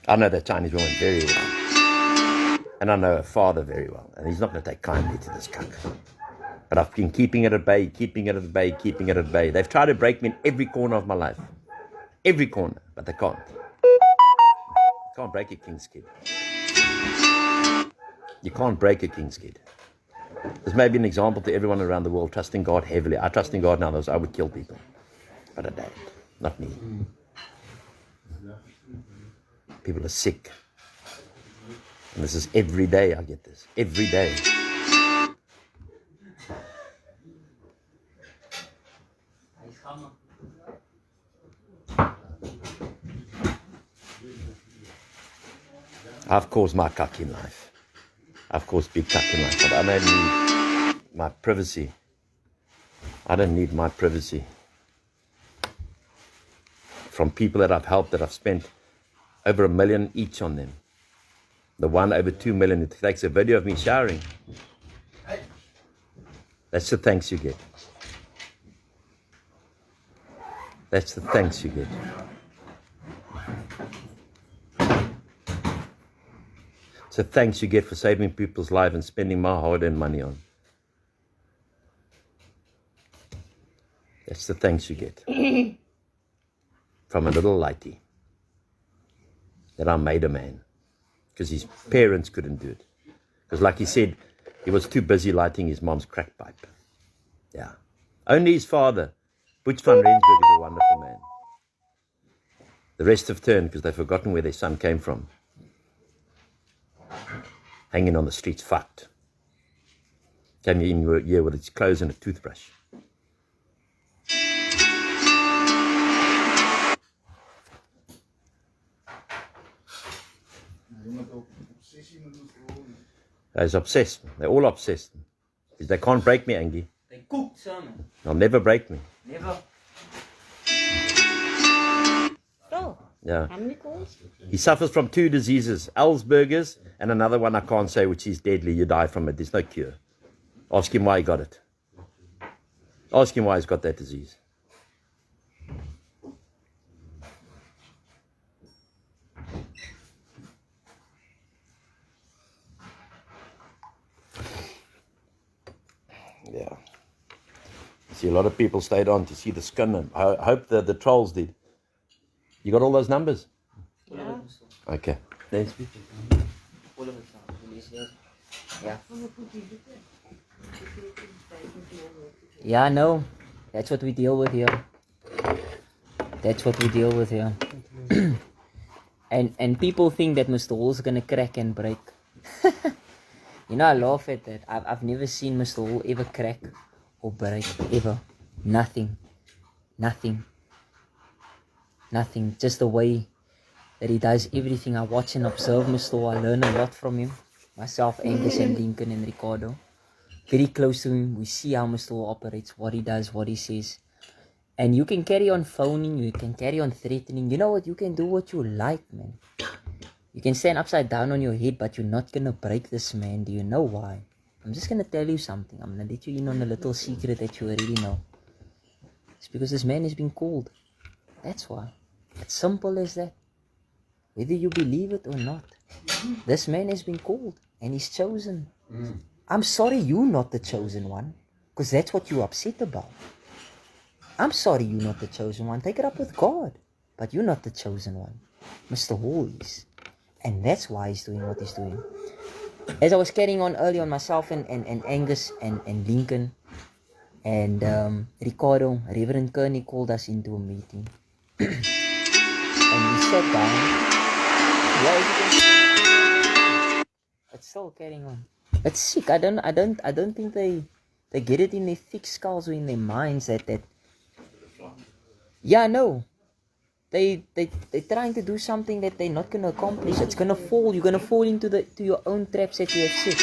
I know that Chinese woman very well. And I know her father very well. And he's not going to take kindly to this cuck. But I've been keeping it at bay, keeping it at bay, keeping it at bay. They've tried to break me in every corner of my life. Every corner. But they can't. You can't break a king's kid. You can't break a king's kid. This may be an example to everyone around the world trusting God heavily. I trust in God now, I would kill people. But I don't. Not me. People are sick. And this is every day I get this. Every day. I've caused my cuck in life. I've caused big cuck in life. But I don't need my privacy. I don't need my privacy. From people that I've helped, that I've spent over $1 million each on them. The one over 2 million, it takes a video of me showering. That's the thanks you get. That's the thanks you get. It's the thanks you get for saving people's lives and spending my hard-earned money on. That's the thanks you get. From a little lighty. That I made a man. Because his parents couldn't do it. Because like he said, he was too busy lighting his mom's crack pipe. Yeah. Only his father, Butch van Rensburg, is a wonderful man. The rest have turned because they've forgotten where their son came from. Hanging on the streets, fucked. Came in here with his clothes and a toothbrush. He's obsessed. They're all obsessed. Because they can't break me, Angie. They cook salmon. They'll never break me. Never. Oh, Yeah. how many calls? He suffers from 2 diseases, Alzheimer's and another one I can't say, which is deadly. You die from it. There's no cure. Ask him why he got it. Ask him why he's got that disease. Yeah. See, a lot of people stayed on to see the skin. I hope the trolls did. You got all those numbers? Yeah. Okay. Thanks. All of it. Yeah. Yeah, no. That's what we deal with here. That's what we deal with here. and people think that Mr. Hall's gonna crack and break. You know, I laugh at that. I've never seen Mr. Hall ever crack or break. Ever. Nothing. Nothing. Nothing. Just the way that he does everything. I watch and observe Mr. Hall. I learn a lot from him. Myself, Angus and Lincoln and Ricardo. Very close to him. We see how Mr. Hall operates, what he does, what he says. And you can carry on phoning, you can carry on threatening. You know what? You can do what you like, man. You can stand upside down on your head, but you're not gonna break this man. Do you know why? I'm just gonna tell you something. I'm gonna let you in on a little secret that you already know. It's because this man has been called. That's why. It's simple as that. Whether you believe it or not. This man has been called and he's chosen. I'm sorry you're not the chosen one. Because that's what you're upset about. I'm sorry you're not the chosen one. Take it up with God. But you're not the chosen one. Mr. Hall is. And that's why he's doing what he's doing. As I was carrying on early on myself and Angus and Lincoln and Ricardo, Reverend Kearney called us into a meeting. And we sat down. Yeah, it's still carrying on. It's sick. I don't think they get it in their thick skulls or in their minds that yeah, no. They're trying to do something that they're not gonna accomplish. It's gonna fall. You're gonna fall to your own traps that you have set.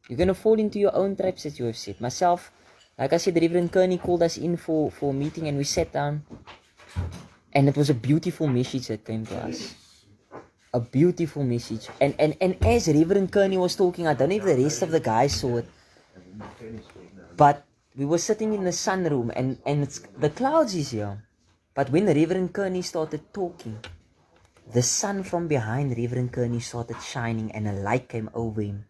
You're gonna fall into your own traps that you have set. Myself, like I said, Reverend Kearney called us in for a meeting and we sat down. And it was a beautiful message that came to us. A beautiful message. And as Reverend Kearney was talking, I don't know if the rest of the guys saw it. But we were sitting in the sunroom and the clouds is here. But when Reverend Kearney started talking, the sun from behind Reverend Kearney started shining and a light came over him.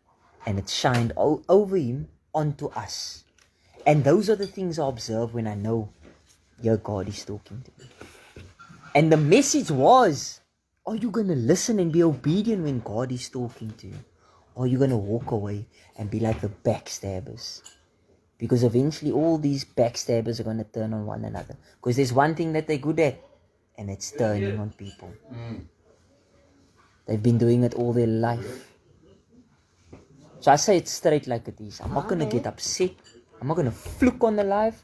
And it shined over him onto us. And those are the things I observe when I know, yeah, God is talking to me. And the message was, are you going to listen and be obedient when God is talking to you? Or are you going to walk away and be like the backstabbers? Because eventually all these backstabbers are going to turn on one another. Because there's one thing that they're good at, and it's turning on people. They've been doing it all their life. So I say it straight like it is. I'm not going to get upset. I'm not going to fluke on the life.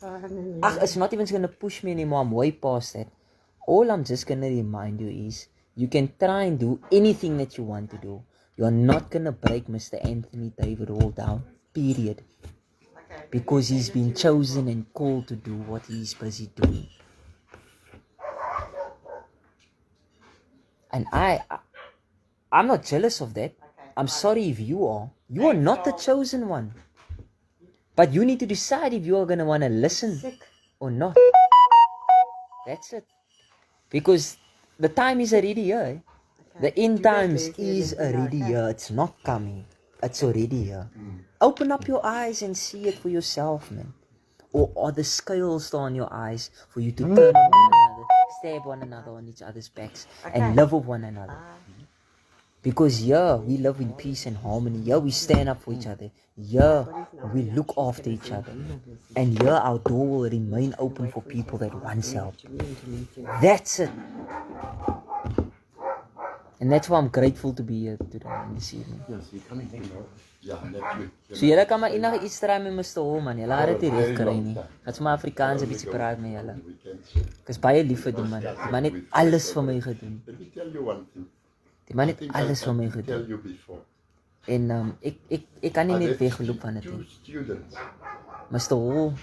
It's not even going to push me anymore. I'm way past that. All I'm just going to remind you is, you can try and do anything that you want to do. You're not going to break Mr. Anthony David Hall down. Period. Because he's been chosen and called to do what he's busy doing. And I'm not jealous of that. I'm sorry if you are. You are not the chosen one. But you need to decide if you are going to want to listen or not. That's it. Because the time is already here. The end times is already here. It's not coming. It's already here. Open up your eyes and see it for yourself, man. Or are the scales still on your eyes for you to turn on one another, stab one another on each other's backs, and love with one another? Because here we live in peace and harmony. Here we stand up for each other. Here we look after each other. And here our door will remain open for people that want help. That's it. And that's why I'm grateful to be here today in this evening. So julle kan maar enige iets try met Mr. Hall, man. Julle gaan dit nie reg kry nie. Dit's maar Afrikaans 'n bietjie praat met julle. Ek is baie lief vir die man. Die man het alles vir my gedoen. Die man het alles vir my gedoen. En ek kan nie net wegloop van dit nie. Mr. Hall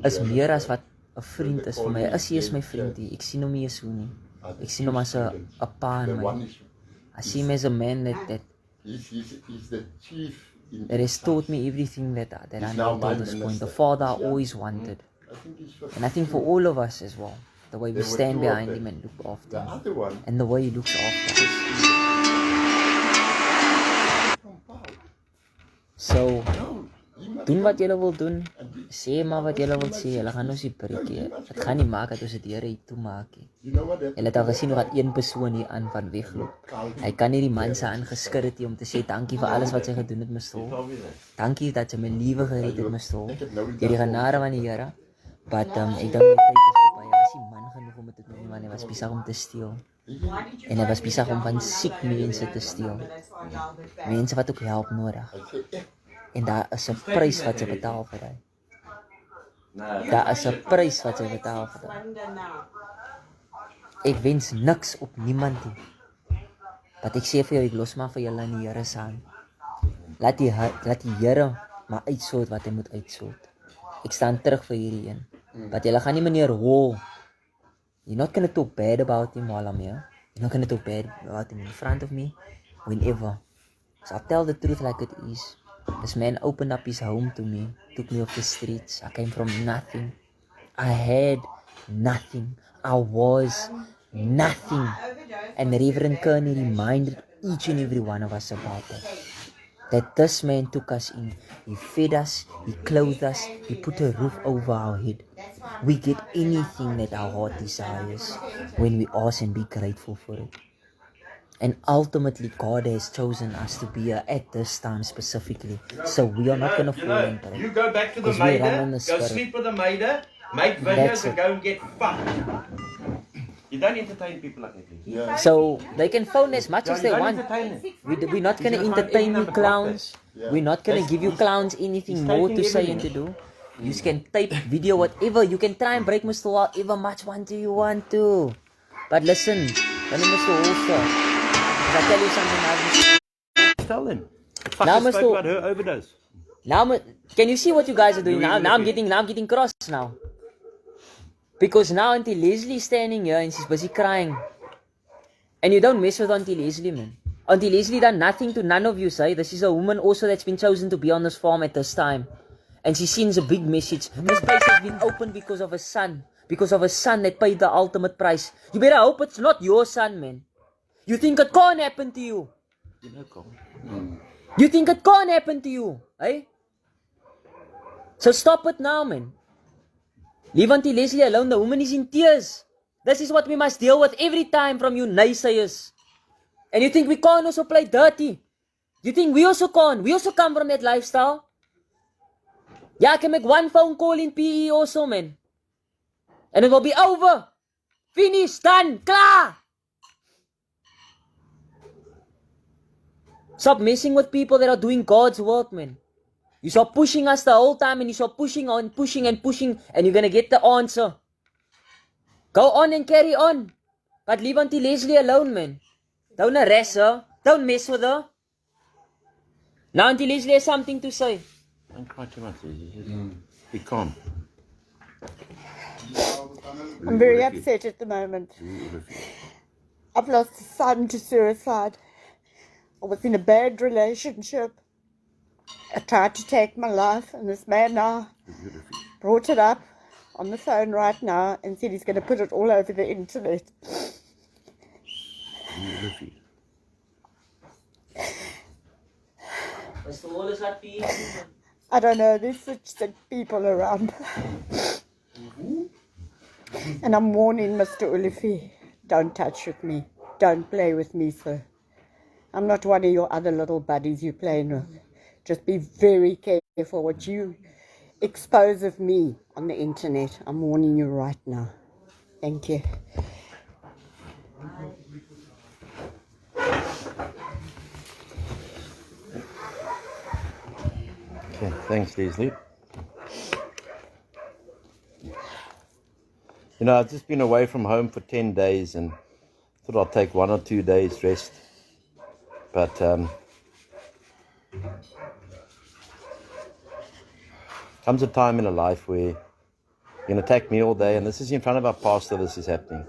is meer as wat 'n vriend is vir my. Hy is my vriend. Ek sien hom nie so nie. Ek sien hom as 'n pa in my. I see him as a man that has taught me everything that I know to this point. The father I always wanted. And I think for all of us as well. The way we stand behind him and look after him. And the way he looks after us. So, doen wat julle wil doen. Sê maar wat julle wil sê. Julle gaan ons nie breek nie. Het gaan nie maak dat ons die deure hier toe maak nie. Julle het al gesien hoe dat een persoon hier aan van wegloop. Hy kan nie die man se aangeskit het om te sê dankie vir alles wat sy gedoen het, Mr. Hall. Dankie dat jy my lewe gered het, Mr. Hall. Deur die genade van die Here. But ek dink my tyd is verby. Hy was nie man genoeg om dit te doen, want hy was besig om te steel. En hy was besig om van siek mense te steel. Mense wat ook help nodig. En daar is 'n prys wat jy betaal vir hy. Daar is 'n prys wat jy betaal vir hy. Ek wens niks op niemand nie. Wat ek sê vir jou, ek los maar vir julle in die Here se hand. Laat die Here maar uitsort wat hy moet uitsort. Ek staan terug vir hierdie een. But julle gaan nie meneer Hall. You're not going to talk bad about him while I'm here. You're not going to talk bad about him in front of me. Whenever. So I'll tell the truth like it is. This man opened up his home to me. Took me off the streets. I came from nothing. I had nothing. I was nothing. And Reverend Kearney reminded each and every one of us about that. That this man took us in. He fed us, he clothed us, he put a roof over our head. We get anything that our heart desires when we ask and be grateful for it. And ultimately, God has chosen us to be here at this time specifically. So we are not going to fall into it. You go back to the maiden, go sleep with the maiden, make videos and go and get fucked. You don't entertain people like that, Lee. Yeah. So they can phone as much Yeah, as you they don't want. entertain them. We're not going to He's gonna find entertain any you number clowns. Yeah. We're not going to give you clowns anything he's more taking to say and everything. to do. You can tape, video, whatever. You can try and break Mr. Wall ever much want you want to. But listen, when Mr. Holster, if I tell you something now, Tell them. Now, Fucker spoke Mr. about her overdose. Can you see what you guys are doing You now? even Now I'm look getting cross now. Because now Auntie Leslie is standing here and she's busy crying. And you don't mess with Auntie Leslie, man. Auntie Leslie done nothing to none of you, say. This is a woman also that's been chosen to be on this farm at this time. And she sends a big message. This place has been opened because of a son. Because of a son that paid the ultimate price. You better hope it's not your son, man. You think it can't happen to you. You know, Carl. You think it can't happen to you, eh? So stop it now, man. Leave Auntie Leslie alone. The woman is in tears. This is what we must deal with every time from you naysayers. And you think we can't also play dirty? You think we also can't? We also come from that lifestyle? Yeah, I can make one phone call in PE also, man. And it will be over. Finished, done, klar. Stop messing with people that are doing God's work, man. You stop pushing us the whole time and you stop pushing on, pushing and pushing, and you're going to get the answer. Go on and carry on. But leave Auntie Leslie alone, man. Don't harass her. Don't mess with her. Now Auntie Leslie has something to say. Don't cry too much. Be calm. I'm very upset at the moment. I've lost a son to suicide. I was in a bad relationship. I tried to take my life, and this man now brought it up on the phone right now and said he's going to put it all over the internet. I don't know, there's such sick people around. And I'm warning Mr. Ulifi, don't touch with me. Don't play with me, sir. I'm not one of your other little buddies you're playing with. Just be very careful what you expose of me on the internet. I'm warning you right now. Thank you. Okay, thanks, Leslie. You know, I've just been away from home for 10 days and thought I'll take 1 or 2 days rest. But comes a time in a life where you're going to attack me all day, and this is in front of our pastor, this is happening.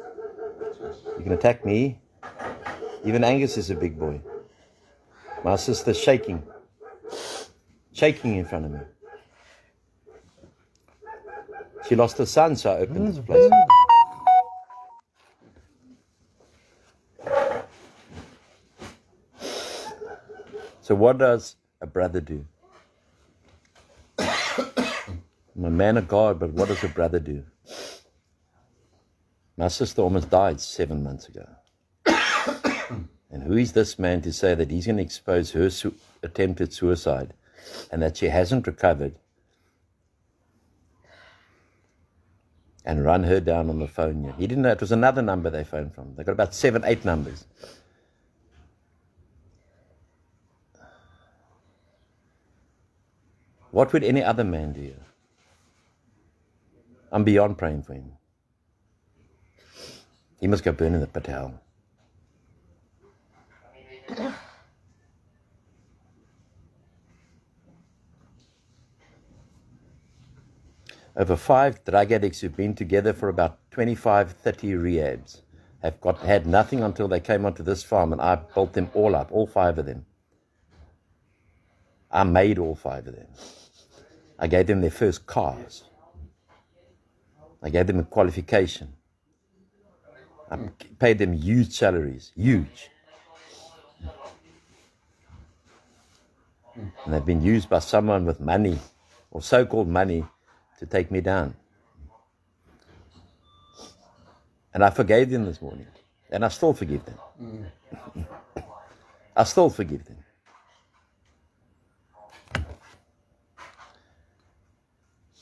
You can attack me. Even Angus is a big boy. My sister's shaking in front of me. She lost her son, so I opened this place. So what does a brother do? I'm a man of God, but what does a brother do? My sister almost died 7 months ago. And who is this man to say that he's going to expose her attempted suicide and that she hasn't recovered and run her down on the phone yet? He didn't know it was another number they phoned from. They got about 7, 8 numbers. What would any other man do? I'm beyond praying for him. He must go burn in the pit hell. Over 5 drug addicts who've been together for about 25, 30 rehabs have had nothing until they came onto this farm, and I built them all up, all 5 of them. I made all 5 of them. I gave them their first cars. I gave them a qualification. I paid them huge salaries, huge. And they've been used by someone with money, or so-called money, to take me down. And I forgave them this morning. And I still forgive them. I still forgive them.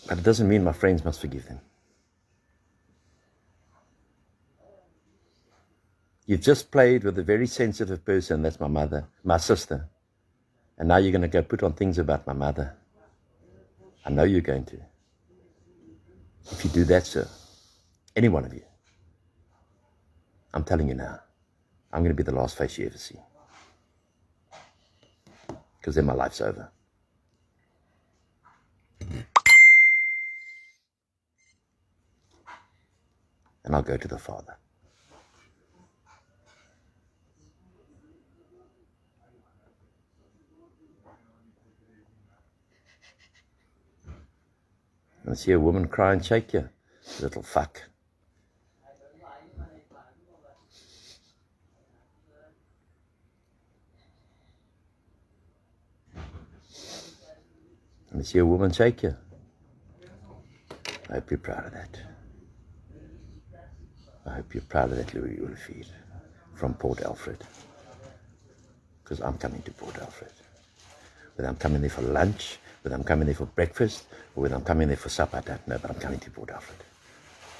But it doesn't mean my friends must forgive them. You've just played with a very sensitive person. That's my mother, my sister. And now you're going to go put on things about my mother. I know you're going to. If you do that, sir, any one of you, I'm telling you now, I'm going to be the last face you ever see. Because then my life's over. And I'll go to the Father. And I see a woman cry and shake you, little fuck. And I see a woman shake you. I hope you're proud of that. I hope you're proud of that, Louis Ulfield, from Port Alfred. Because I'm coming to Port Alfred. Whether I'm coming there for lunch, whether I'm coming there for breakfast, or whether I'm coming there for supper, I don't know, but I'm coming to Port Alfred.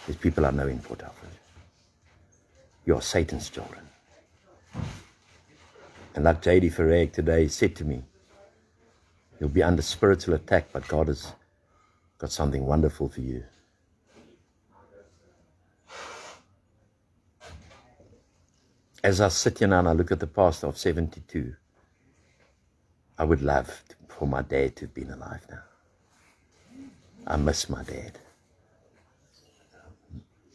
There's people I know in Port Alfred. You are Satan's children. And like J.D. Farag today said to me, you'll be under spiritual attack, but God has got something wonderful for you. As I sit here now and I look at the past of 72, I would love for my dad to have been alive now. I miss my dad.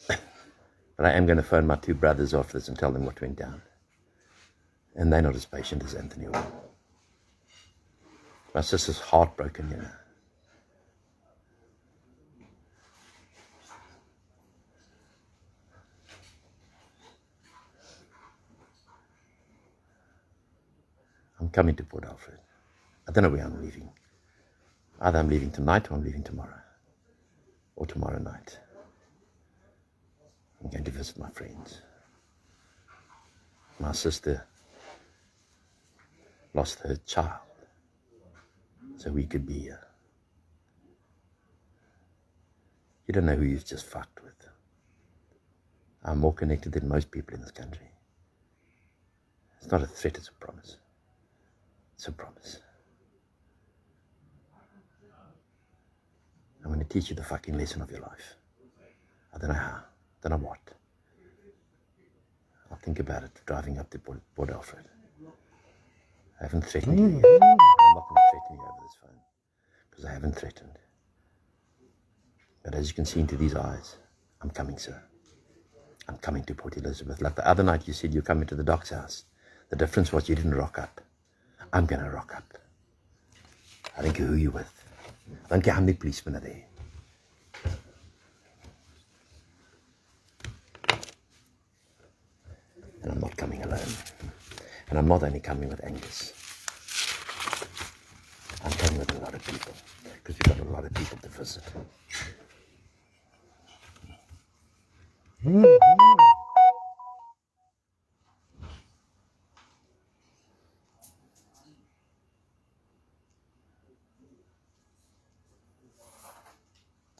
But I am going to phone my two brothers after this and tell them what went down. And they're not as patient as Anthony was. My sister's heartbroken, you know. I'm coming to Port Alfred. I don't know where I'm leaving. Either I'm leaving tonight or I'm leaving tomorrow. Or tomorrow night. I'm going to visit my friends. My sister lost her child so we could be here. You don't know who you've just fucked with. I'm more connected than most people in this country. It's not a threat, it's a promise. It's a promise. I'm going to teach you the fucking lesson of your life. I don't know how, don't know what. I'll think about it driving up to Port Alfred. I haven't threatened you yet. I'm not going to threaten you over this phone. Because I haven't threatened. But as you can see into these eyes, I'm coming, sir. I'm coming to Port Elizabeth. Like the other night you said you're coming to the doc's house. The difference was you didn't rock up. I'm going to rock up. I don't care who you're with. I don't care how many policemen are there. And I'm not coming alone. And I'm not only coming with Angus. I'm coming with a lot of people. Because we've got a lot of people to visit.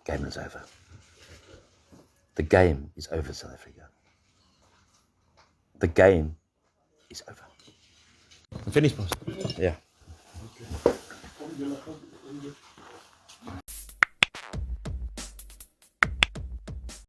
Game is over. The game is over, South Africa. The game is over. I'm finished, boss. Yeah.